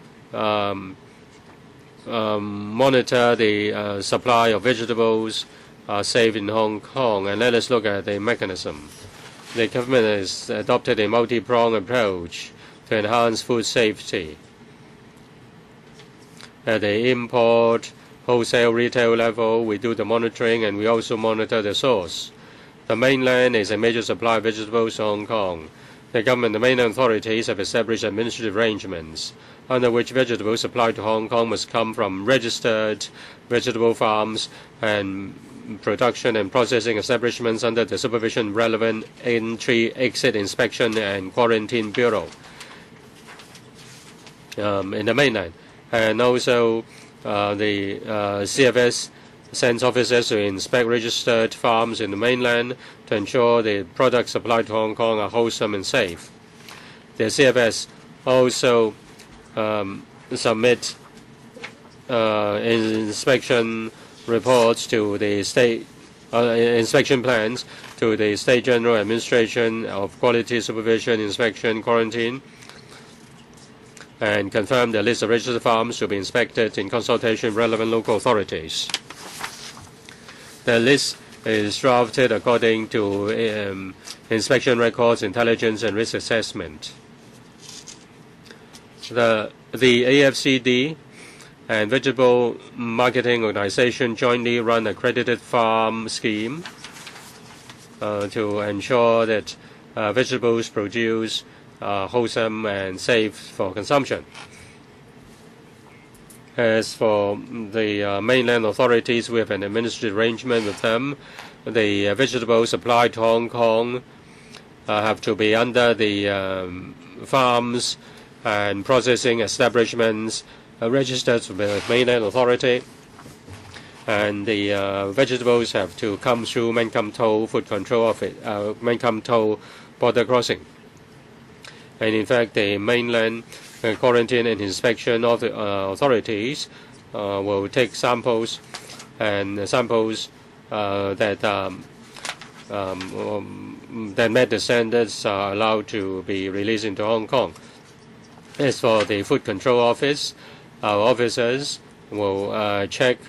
monitor the supply of vegetables safe in Hong Kong. And let us look at the mechanism. The government has adopted a multi-pronged approach to enhance food safety. At the import, wholesale, retail level, we do the monitoring, and we also monitor the source. The mainland is a major supplier of vegetables to Hong Kong. The government and the mainland authorities have established administrative arrangements under which vegetables supplied to Hong Kong must come from registered vegetable farms and production and processing establishments under the supervision of relevant entry, exit, inspection, and quarantine bureau in the mainland. And also the CFS sends officers to inspect registered farms in the mainland to ensure the products supplied to Hong Kong are wholesome and safe. The CFS also submit inspection reports to the state inspection plans to the State General Administration of Quality Supervision, Inspection, Quarantine, and confirm the list of registered farms to be inspected in consultation with relevant local authorities. The list is drafted according to inspection records, intelligence, and risk assessment. The AFCD and Vegetable Marketing Organization jointly run accredited farm scheme to ensure that vegetables produced wholesome and safe for consumption. As for the mainland authorities, we have an administrative arrangement with them. The vegetables supplied to Hong Kong have to be under the farms and processing establishments registered with the mainland authority, and the vegetables have to come through Man Kam To Food Control Office, Man Kam To border crossing. And in fact, the mainland quarantine and inspection of the authorities will take samples, and samples that met the standards are allowed to be released into Hong Kong. As for the Food Control Office, our officers will check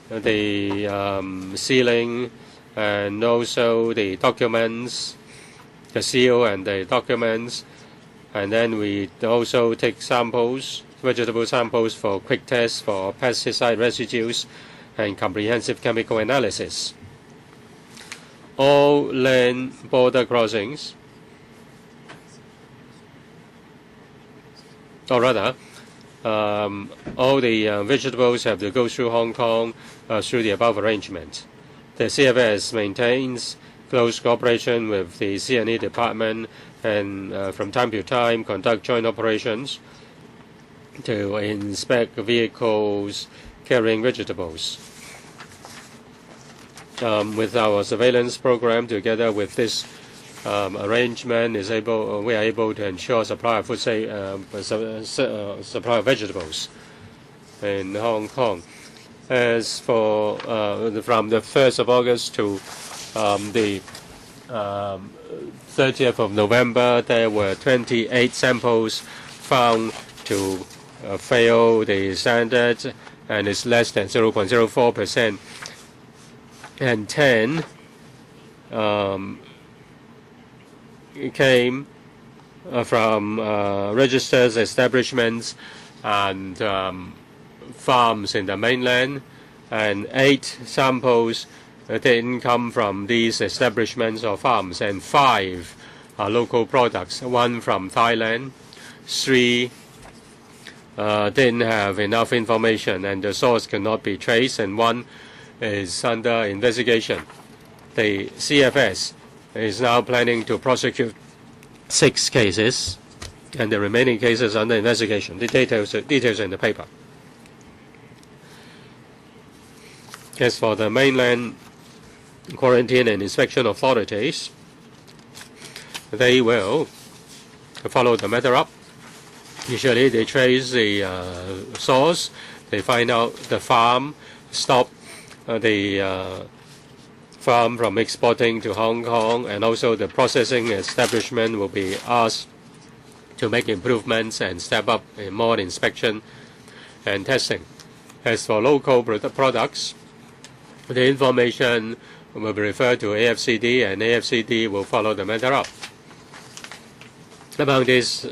the sealing and also the documents, the seal and the documents, and then we also take samples, vegetable samples, for quick tests for pesticide residues and comprehensive chemical analysis. All land border crossings, or rather, all the vegetables have to go through Hong Kong through the above arrangement. The CFS maintains close cooperation with the C&E department and from time to time conduct joint operations to inspect vehicles carrying vegetables. With our surveillance program, together with this arrangement, we are able to ensure supply of supply of vegetables in Hong Kong. As for from the 1st of August to the 30th of November, there were 28 samples found to fail the standards, and it's less than 0.04%. And 10 came from registered establishments and farms in the mainland, and 8 samples didn't come from these establishments or farms, and 5 are local products, 1 from Thailand, 3 didn't have enough information and the source cannot be traced, and 1 is under investigation. The CFS is now planning to prosecute 6 cases, and the remaining cases under investigation. The details are in the paper. As for the mainland quarantine and inspection authorities, they will follow the matter up. Usually they trace the source, they find out the farm, stop the farm from exporting to Hong Kong, and also the processing establishment will be asked to make improvements and step up in more inspection and testing. As for local products, the information will be referred to AFCD, and AFCD will follow the matter up. Among these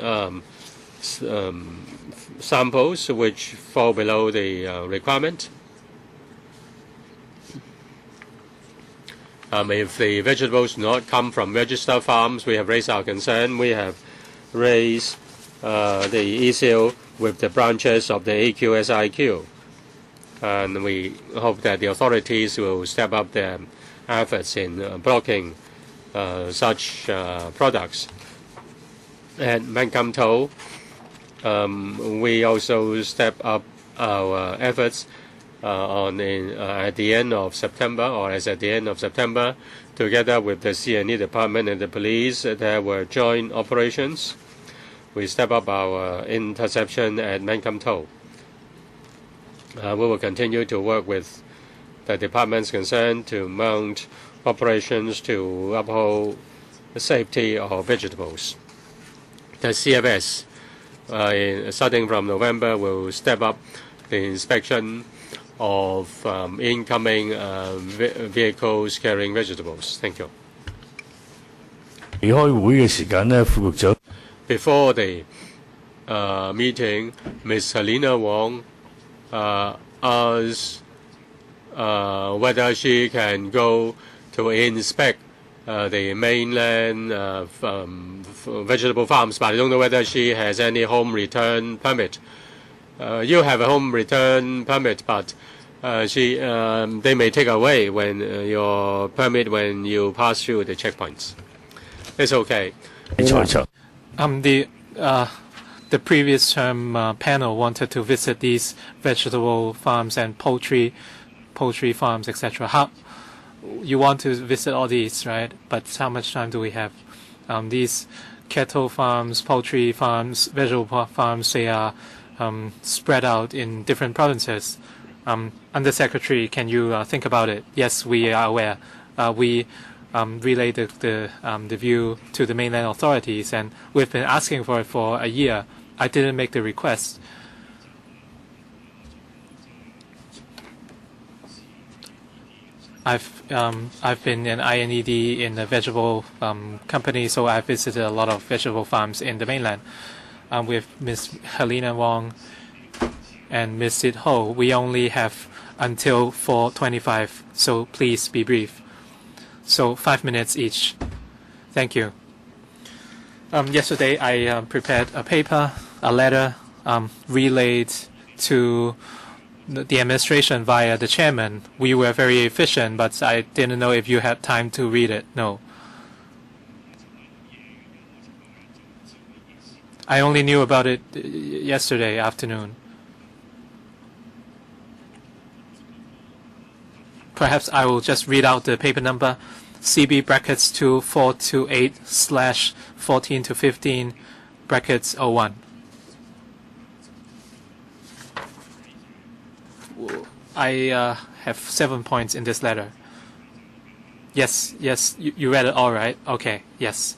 samples which fall below the requirement, if the vegetables do not come from registered farms, we have raised our concern. We have raised the issue with the branches of the AQSIQ, and we hope that the authorities will step up their efforts in blocking such products. At Man Kam To, we also step up our efforts at the end of September, or as at the end of September, together with the C&E department and the police. There were joint operations. We step up our interception at Man Kam To. We will continue to work with the departments concerned to mount operations to uphold the safety of vegetables. The CFS, starting from November, will step up the inspection of incoming vehicles carrying vegetables. Thank you. 離開會嘅時間呢，副局長 Before the meeting, Ms. Helena Wong asked whether she can go to inspect the mainland vegetable farms, but I don't know whether she has any home return permit. You have a home return permit, but they may take away when your permit when you pass through the checkpoints. It's okay. 財長。 The previous term panel wanted to visit these vegetable farms and poultry farms, etc. How you want to visit all these, right? But how much time do we have? These cattle farms, poultry farms, vegetable farms, they are spread out in different provinces. Undersecretary, can you think about it? Yes, we are aware. We relayed the view to the mainland authorities, and we've been asking for it for a year. I didn't make the request. I've been an INED in a vegetable company, so I've visited a lot of vegetable farms in the mainland. With Ms. Helena Wong and Ms. Sid Ho, we only have until 4:25, so please be brief. So 5 minutes each. Thank you. Yesterday I prepared a paper, a letter relayed to the administration via the chairman. We were very efficient, but I didn't know if you had time to read it. No. I only knew about it yesterday afternoon. Perhaps I will just read out the paper number. CB brackets 2428/14 to 15 brackets 01. I have 7 points in this letter. Yes, you read it all right? Okay, yes.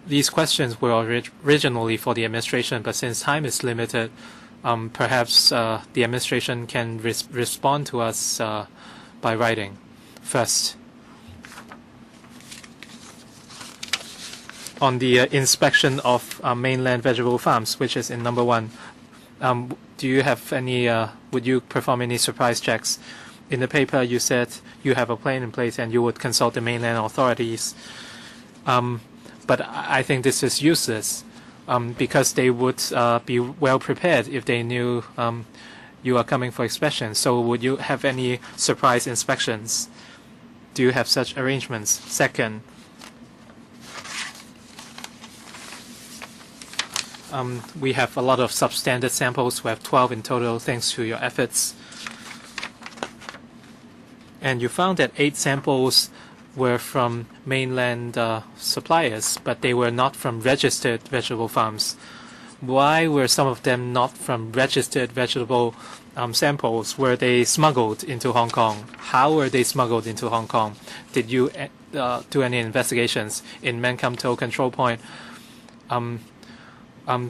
These questions were originally for the administration, but since time is limited, perhaps the administration can respond to us by writing. First, on the inspection of mainland vegetable farms, which is in number 1, do you have any, would you perform any surprise checks? In the paper you said you have a plan in place and you would consult the mainland authorities. But I think this is useless because they would be well prepared if they knew you are coming for inspection. So would you have any surprise inspections? Do you have such arrangements? Second, we have a lot of substandard samples. We have 12 in total thanks to your efforts. And you found that 8 samples were from mainland suppliers, but they were not from registered vegetable farms. Why were some of them not from registered vegetable samples? Were they smuggled into Hong Kong? How were they smuggled into Hong Kong? Did you do any investigations in Mankamto Control Point?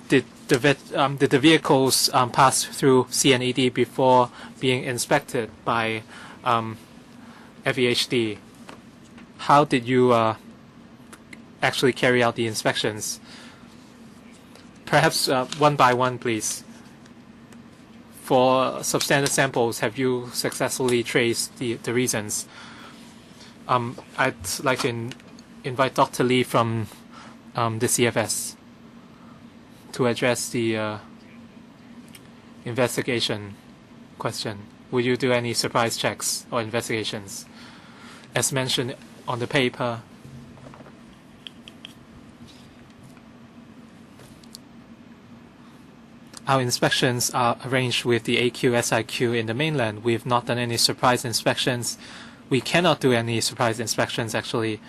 Did the vehicles pass through CNED before being inspected by FEHD? How did you actually carry out the inspections? Perhaps one by one, please. For substandard samples, have you successfully traced the reasons? I'd like to invite Dr. Lee from the CFS to address the investigation question. Will you do any surprise checks or investigations? As mentioned on the paper, our inspections are arranged with the AQ, SIQ in the mainland. We have not done any surprise inspections. We cannot do any surprise inspections actually,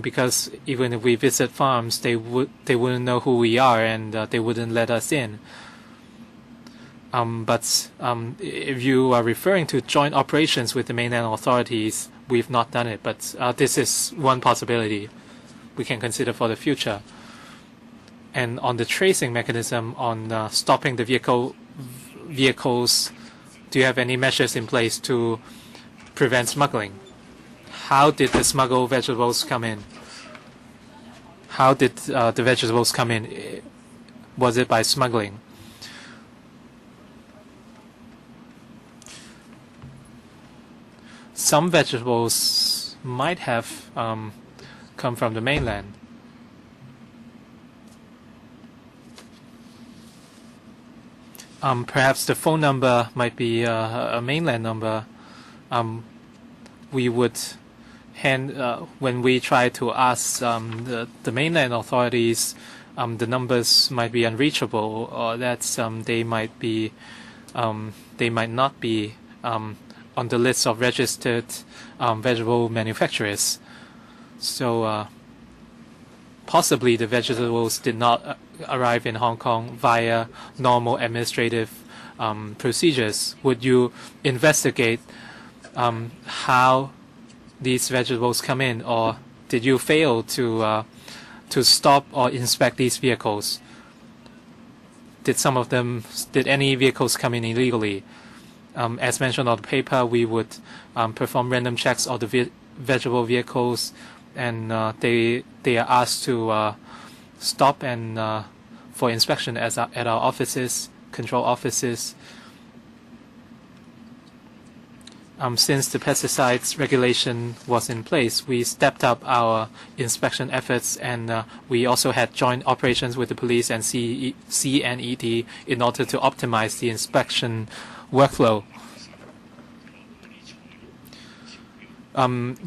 because even if we visit farms, they wouldn't know who we are and they wouldn't let us in. But if you are referring to joint operations with the mainland authorities, we've not done it. But this is one possibility we can consider for the future. And on the tracing mechanism, on stopping the vehicles, do you have any measures in place to prevent smuggling? How did the smuggled vegetables come in? How did the vegetables come in? Was it by smuggling? Some vegetables might have come from the mainland. Perhaps the phone number might be a mainland number. We would when we try to ask the mainland authorities, the numbers might be unreachable, or that they might not be on the list of registered vegetable manufacturers. So possibly the vegetables did not arrive in Hong Kong via normal administrative procedures. Would you investigate how these vegetables come in, or did you fail to stop or inspect these vehicles? Did any vehicles come in illegally? As mentioned on the paper, we would perform random checks of the vegetable vehicles, and they are asked to stop and for inspection at our offices, control offices. Since the pesticides regulation was in place, we stepped up our inspection efforts, and we also had joint operations with the police and CNED in order to optimize the inspection workflow.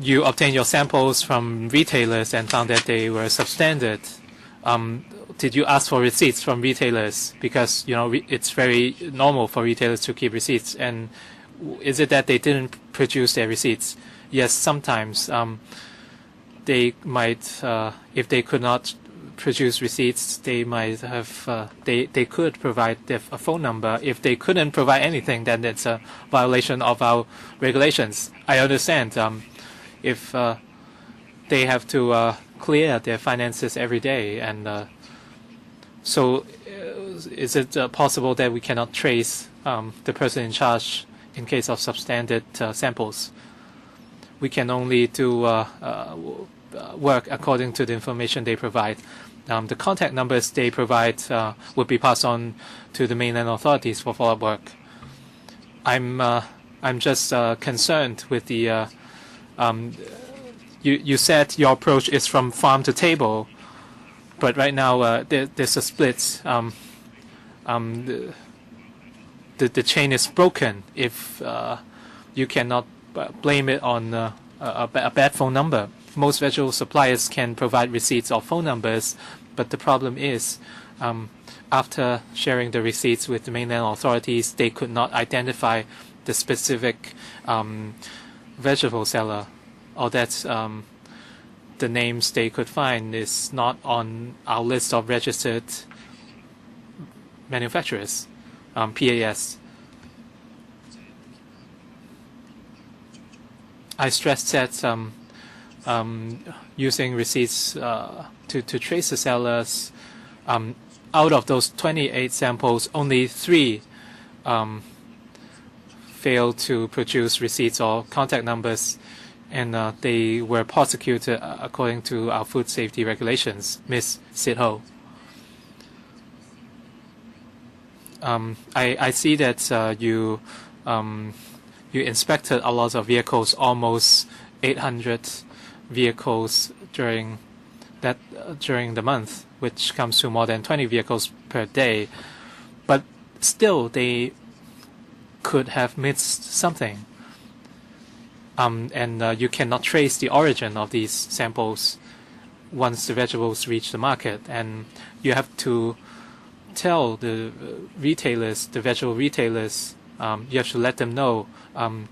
You obtained your samples from retailers and found that they were substandard. Did you ask for receipts from retailers? Because it's very normal for retailers to keep receipts. And is it that they didn't produce their receipts? Yes, sometimes they might, if they could not produce receipts, they might have, they could provide a phone number. If they couldn't provide anything, then it's a violation of our regulations. I understand if they have to clear their finances every day, and so is it possible that we cannot trace the person in charge in case of substandard samples? We can only do work according to the information they provide. The contact numbers they provide would be passed on to the mainland authorities for follow-up work. I'm just concerned with the. You said your approach is from farm to table, but right now there's a split. The chain is broken if you cannot blame it on a bad phone number. Most vegetable suppliers can provide receipts or phone numbers, but the problem is after sharing the receipts with the mainland authorities, they could not identify the specific vegetable seller, or that the names they could find is not on our list of registered manufacturers, PAS. I stressed that using receipts to trace the sellers, out of those 28 samples, only 3 failed to produce receipts or contact numbers, and they were prosecuted according to our food safety regulations. Ms. Sit-Ho. I see that you inspected a lot of vehicles, almost 800 vehicles during the month, which comes to more than 20 vehicles per day. But still, they could have missed something. And you cannot trace the origin of these samples once the vegetables reach the market. And you have to tell the retailers, the vegetable retailers, you have to let them know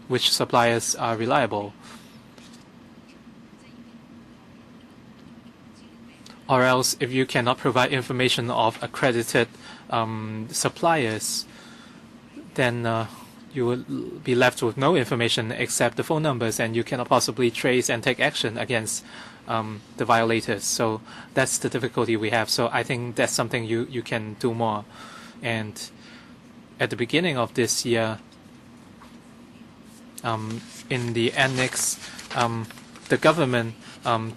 which suppliers are reliable. Or else, if you cannot provide information of accredited suppliers, then you will be left with no information except the phone numbers, and you cannot possibly trace and take action against the violators. So that's the difficulty we have. So I think that's something you can do more. And at the beginning of this year, in the annex, the government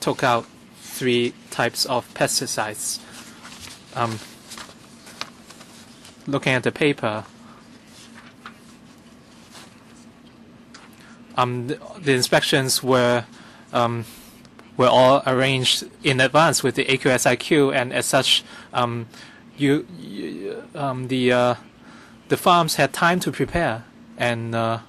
took out 3 types of pesticides. Looking at the paper, the inspections were all arranged in advance with the AQSIQ, and as such, the farms had time to prepare and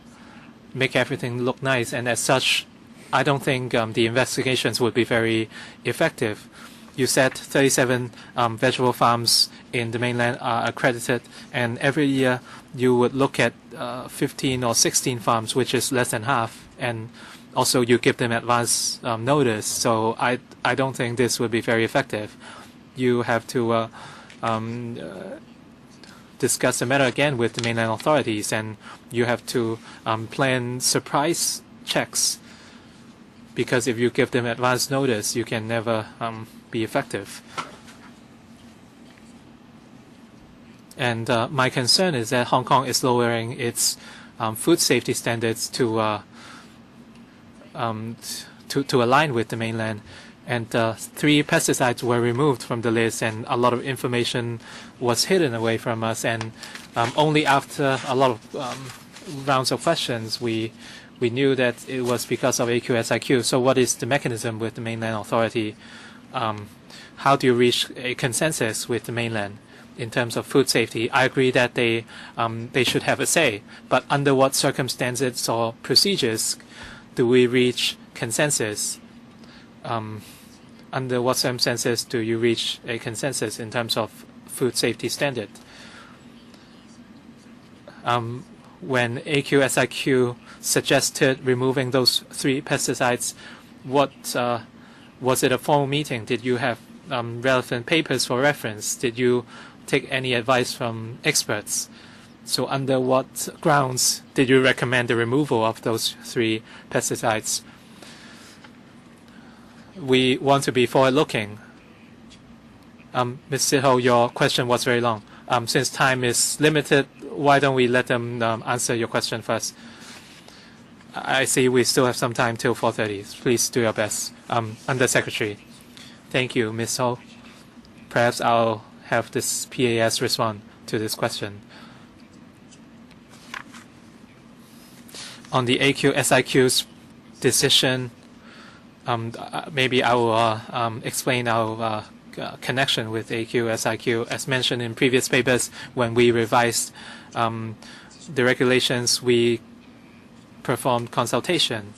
make everything look nice, and as such, I don't think the investigations would be very effective. You said 37 vegetable farms in the mainland are accredited, and every year you would look at 15 or 16 farms, which is less than half, and also you give them advance notice. So I don't think this would be very effective. You have to discuss the matter again with the mainland authorities, and you have to plan surprise checks, because if you give them advance notice, you can never be effective. And my concern is that Hong Kong is lowering its food safety standards to align with the mainland. And 3 pesticides were removed from the list, and a lot of information was hidden away from us. And only after a lot of rounds of questions, we knew that it was because of AQSIQ. So what is the mechanism with the mainland authority? How do you reach a consensus with the mainland in terms of food safety? I agree that they should have a say, but under what circumstances or procedures do we reach consensus? Under what circumstances do you reach a consensus in terms of food safety standard? When AQSIQ suggested removing those 3 pesticides, what was it a formal meeting? Did you have relevant papers for reference? Did you take any advice from experts? So under what grounds did you recommend the removal of those 3 pesticides? We want to be forward-looking. Ms. Ho, your question was very long. Since time is limited, why don't we let them answer your question first? I see we still have some time till 4:30. Please do your best. Under Secretary. Thank you, Ms. Ho. Perhaps I'll have this PAS respond to this question. On the AQSIQ's decision, maybe I will explain our connection with AQSIQ. As mentioned in previous papers, when we revised the regulations, we performed consultation.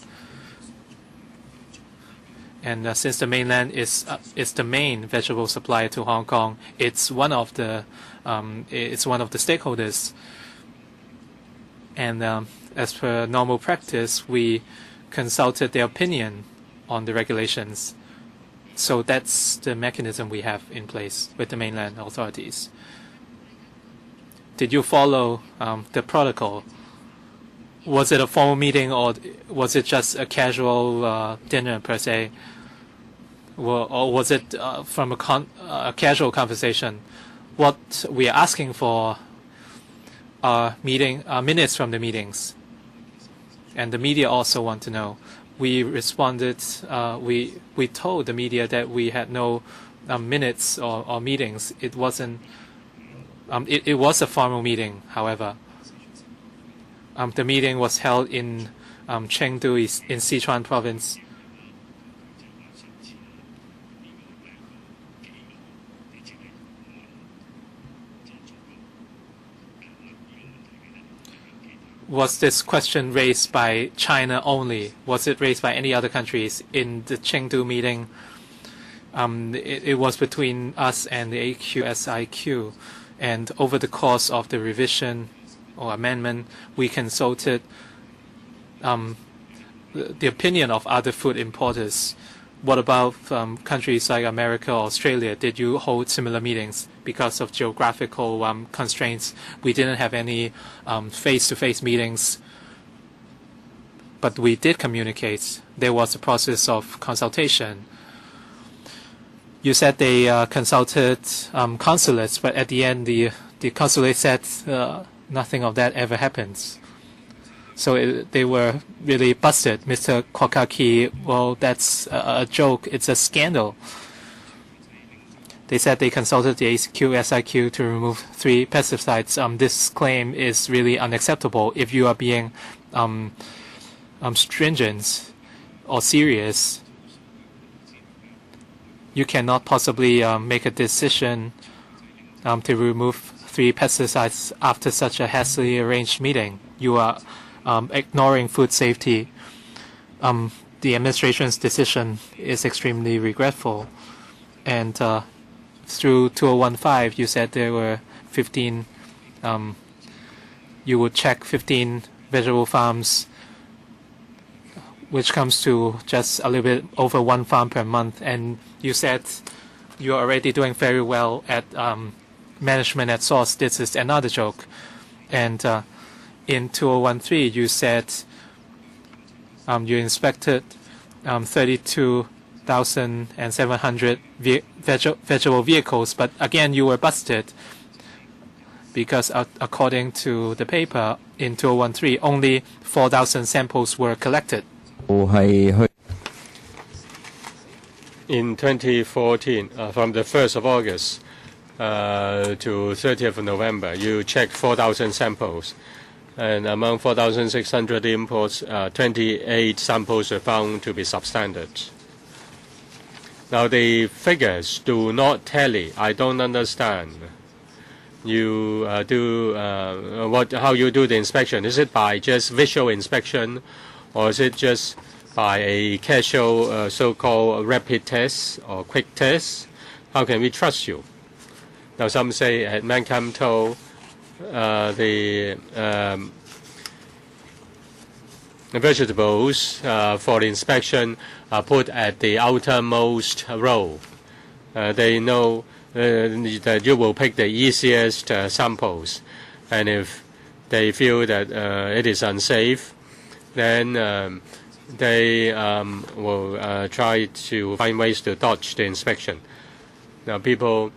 And since the mainland is the main vegetable supplier to Hong Kong, it's one of the stakeholders. And as per normal practice, we consulted their opinion on the regulations. So that's the mechanism we have in place with the mainland authorities. Did you follow the protocol? Was it a formal meeting, or was it just a casual dinner per se? Or was it from a casual conversation? What we are asking for are minutes from the meetings. And the media also want to know. We responded, we told the media that we had no minutes or meetings. It wasn't, it was a formal meeting, however. The meeting was held in Chengdu in Sichuan province. Was this question raised by China only? Was it raised by any other countries? In the Chengdu meeting, it was between us and the AQSIQ, and over the course of the revision or amendment, we consulted the opinion of other food importers. what about countries like America or Australia? Did you hold similar meetings? Because of geographical constraints, we didn't have any face-to-face meetings, but we did communicate. There was a process of consultation. You said they consulted consulates, but at the end, the consulate said nothing of that ever happens. So they were really busted. Mr. Kokaki, well, that's a joke. It's a scandal. They said they consulted the ACQ, SIQ to remove 3 pesticides. This claim is really unacceptable. If you are being stringent or serious, you cannot possibly make a decision to remove 3 pesticides after such a hastily arranged meeting. You are ignoring food safety. The administration's decision is extremely regretful. And through 2015, you said there were 15, you would check 15 vegetable farms, which comes to just a little bit over 1 farm per month. And you said you're already doing very well at management at source. This is another joke. And in 2013, you said you inspected 32,700 vegetable vehicles, but again you were busted because according to the paper, in 2013, only 4,000 samples were collected. In 2014, from the 1st of August to 30th of November, you checked 4,000 samples. And among 4,600 imports, 28 samples were found to be substandard. Now the figures do not tally. I don't understand. You how you do the inspection? Is it by just visual inspection, or is it just by a casual so-called rapid test or quick test? How can we trust you? Now some say at Mankamto, the vegetables for inspection are put at the outermost row. They know that you will pick the easiest samples, and if they feel that it is unsafe, then they will try to find ways to dodge the inspection. Now people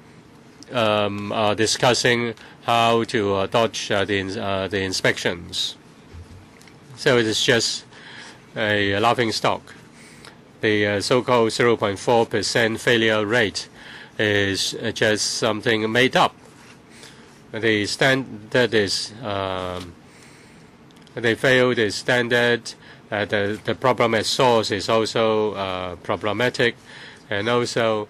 are discussing how to dodge the inspections. So it is just a laughing stock. The so-called 0.4% failure rate is just something made up. The standard is they failed the standard. The problem at source is also problematic, and also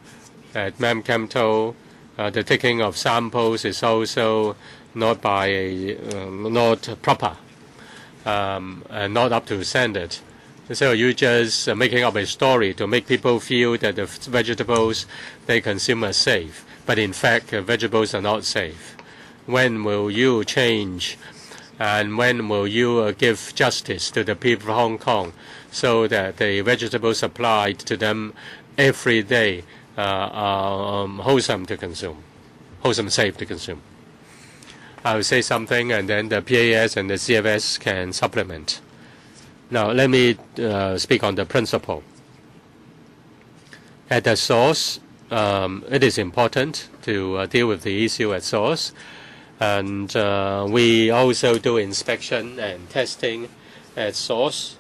at Mankamto, the taking of samples is also not not proper and not up to standard. So you're just making up a story to make people feel that the vegetables they consume are safe, but in fact vegetables are not safe. When will you change, and when will you give justice to the people of Hong Kong so that the vegetables supplied to them every day are wholesome to consume, wholesome, safe to consume? I will say something, and then the PAS and the CFS can supplement. Now, let me speak on the principle. At the source, it is important to deal with the issue at source, and we also do inspection and testing at source,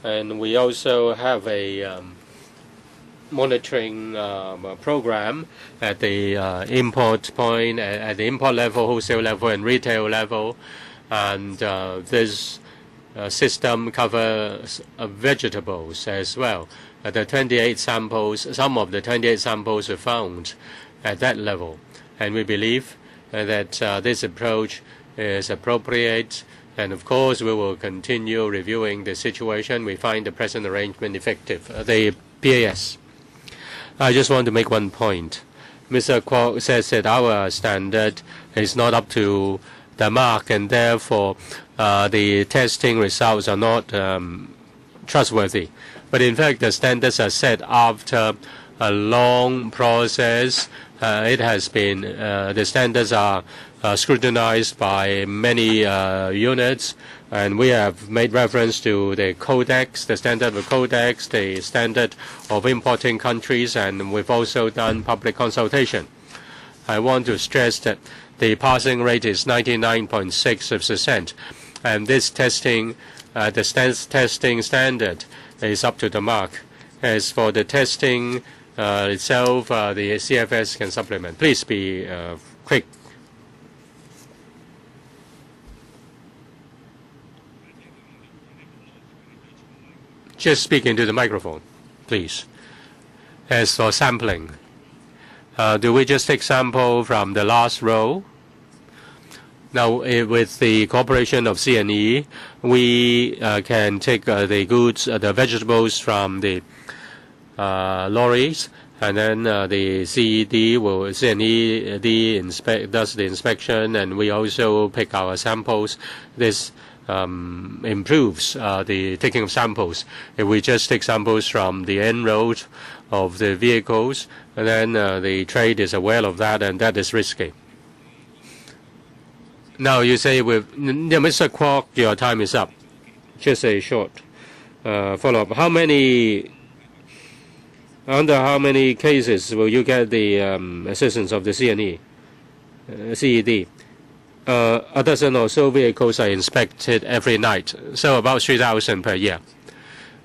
and we also have a monitoring program at the import point, at the import level, wholesale level, and retail level, and this system covers vegetables as well. The 28 samples, some of the 28 samples were found at that level, and we believe that this approach is appropriate, and of course we will continue reviewing the situation. We find the present arrangement effective. The PAS. I just want to make one point. Mr. Kwok says that our standard is not up to the mark, and therefore the testing results are not trustworthy. But in fact, the standards are set after a long process. It has been, the standards are scrutinized by many units, and we have made reference to the codex, the standard of codex, the standard of importing countries, and we've also done public consultation. I want to stress that the passing rate is 99.6%, and this testing, the testing standard is up to the mark. As for the testing itself, the CFS can supplement. Please be quick. Just speak into the microphone, please. As for sampling, do we just take sample from the last row? Now, with the cooperation of C&E, we can take the goods, the vegetables from the lorries, and then the C&E does the inspection, and we also pick our samples. This improves the taking of samples. If we just take samples from the end road of the vehicles, and then the trade is aware of that, and that is risky. Now you say with Mr. Kwok, your time is up. Just a short follow-up. Under how many cases will you get the assistance of the CED? A dozen or so vehicles are inspected every night, so about 3,000 per year.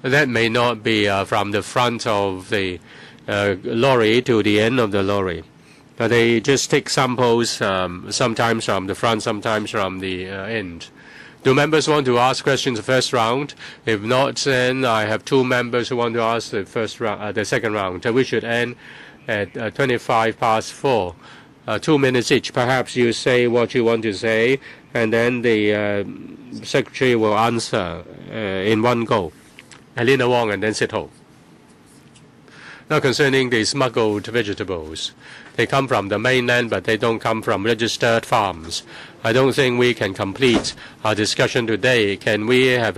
That may not be from the front of the lorry to the end of the lorry. They just take samples, sometimes from the front, sometimes from the end. Do members want to ask questions the first round? If not, then I have two members who want to ask the second round. We should end at 4:25. 2 minutes each. Perhaps you say what you want to say, and then the secretary will answer in one go. Helena Wong and then Sit Ho. Now concerning the smuggled vegetables, they come from the mainland, but they don't come from registered farms. I don't think we can complete our discussion today. Can we have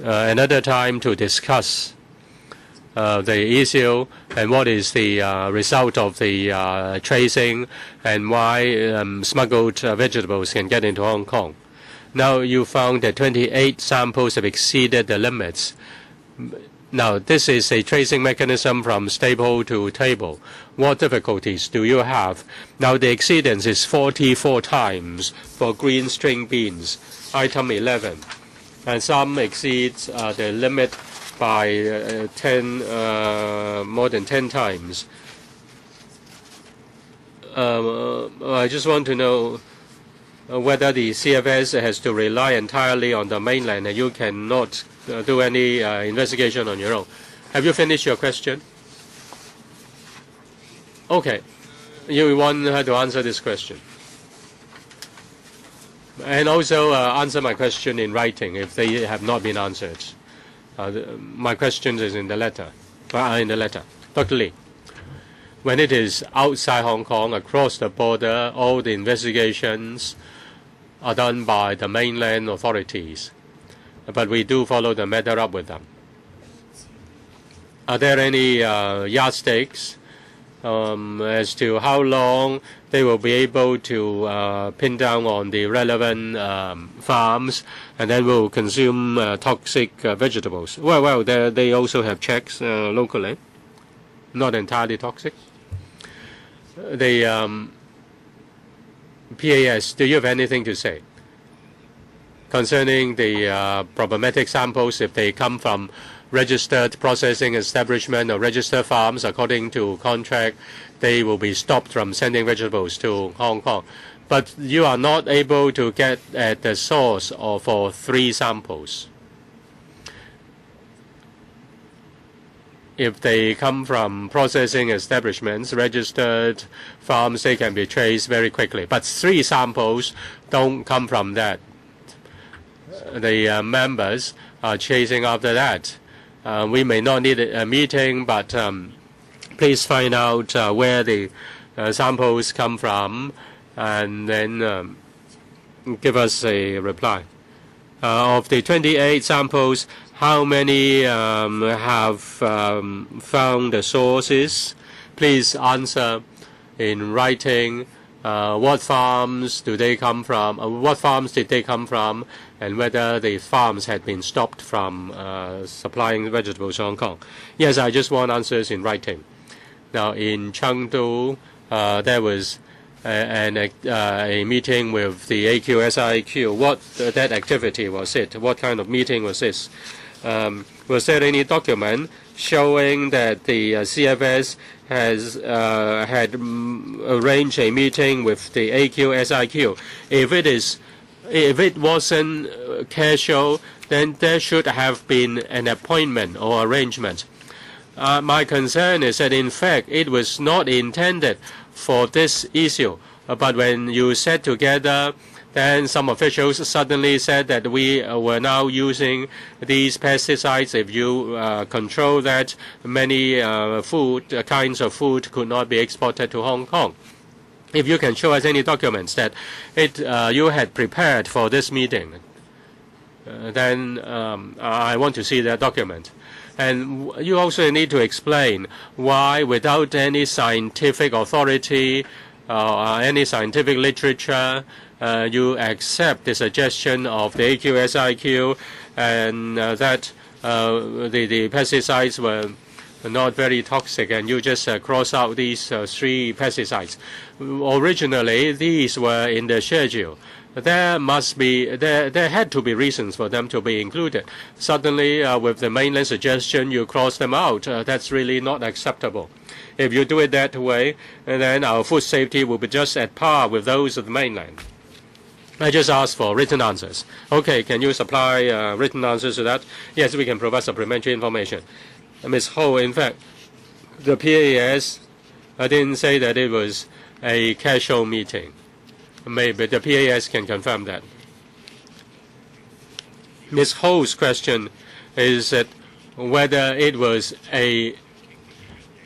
another time to discuss the issue and what is the result of the tracing and why smuggled vegetables can get into Hong Kong? Now you found that 28 samples have exceeded the limits. Now, this is a tracing mechanism from staple to table. What difficulties do you have? Now, the exceedance is 44 times for green string beans, item 11. And some exceeds the limit by more than 10 times. I just want to know whether the CFS has to rely entirely on the mainland and you cannot do any investigation on your own. Have you finished your question? Okay. You want her to answer this question. And also answer my question in writing if they have not been answered. My question is in the letter. Dr. Lee, when it is outside Hong Kong, across the border, all the investigations are done by the mainland authorities. But we do follow the matter up with them. Are there any yardsticks as to how long they will be able to pin down on the relevant farms and then will consume toxic vegetables? Well, they also have checks locally, not entirely toxic. The PAS, do you have anything to say concerning the problematic samples if they come from registered processing establishment or registered farms according to contract? They will be stopped from sending vegetables to Hong Kong. But you are not able to get at the source for 3 samples. If they come from processing establishments, registered farms, they can be traced very quickly. But 3 samples don't come from that. The members are chasing after that. We may not need a meeting, but please find out where the samples come from and then give us a reply. Of the 28 samples, how many have found the sources? Please answer in writing. What farms do they come from? What farms did they come from? And whether the farms had been stopped from supplying vegetables to Hong Kong. Yes, I just want answers in writing. Now, in Chengdu, there was a meeting with the AQSIQ. What that activity was it? What kind of meeting was this? Was there any document showing that the CFS has had arranged a meeting with the AQSIQ? If it wasn't casual, then there should have been an appointment or arrangement. My concern is that, in fact, it was not intended for this issue. But when you sat together, then some officials suddenly said that we were now using these pesticides. If you control that, many kinds of food could not be exported to Hong Kong. If you can show us any documents that you had prepared for this meeting, then I want to see that document. And you also need to explain why, without any scientific authority or any scientific literature, you accept the suggestion of the AQSIQ and that the pesticides were not very toxic, and you just cross out these 3 pesticides. Originally, these were in the schedule. There had to be reasons for them to be included. Suddenly, with the mainland suggestion, you cross them out. That's really not acceptable. If you do it that way, then our food safety will be just at par with those of the mainland. I just asked for written answers. Okay, can you supply written answers to that? Yes, we can provide supplementary information. Ms. Ho, in fact, the PAS didn't say that it was a casual meeting. Maybe the PAS can confirm that. Ms. Ho's question is that whether it was an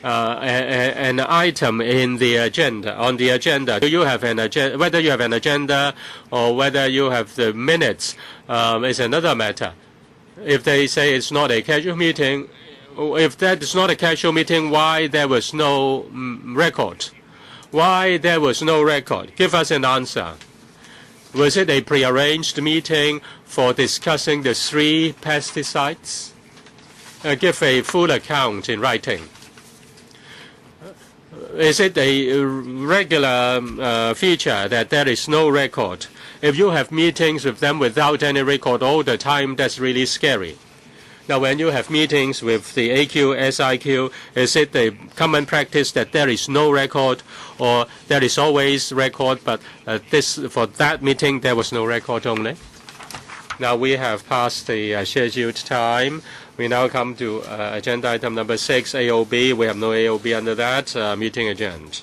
item in the agenda, on the agenda. Do you have an agenda? Whether you have an agenda or whether you have the minutes is another matter. If they say it's not a casual meeting, if that is not a casual meeting, why there was no record? Why there was no record? Give us an answer. Was it a prearranged meeting for discussing the 3 pesticides? Give a full account in writing. Is it a regular feature that there is no record? If you have meetings with them without any record all the time, that's really scary. Now, when you have meetings with the AQSIQ, is it a common practice that there is no record, or there is always record, but for that meeting there was no record only? Now we have passed the scheduled time. We now come to agenda item number 6, AOB. We have no AOB under that. Meeting adjourned.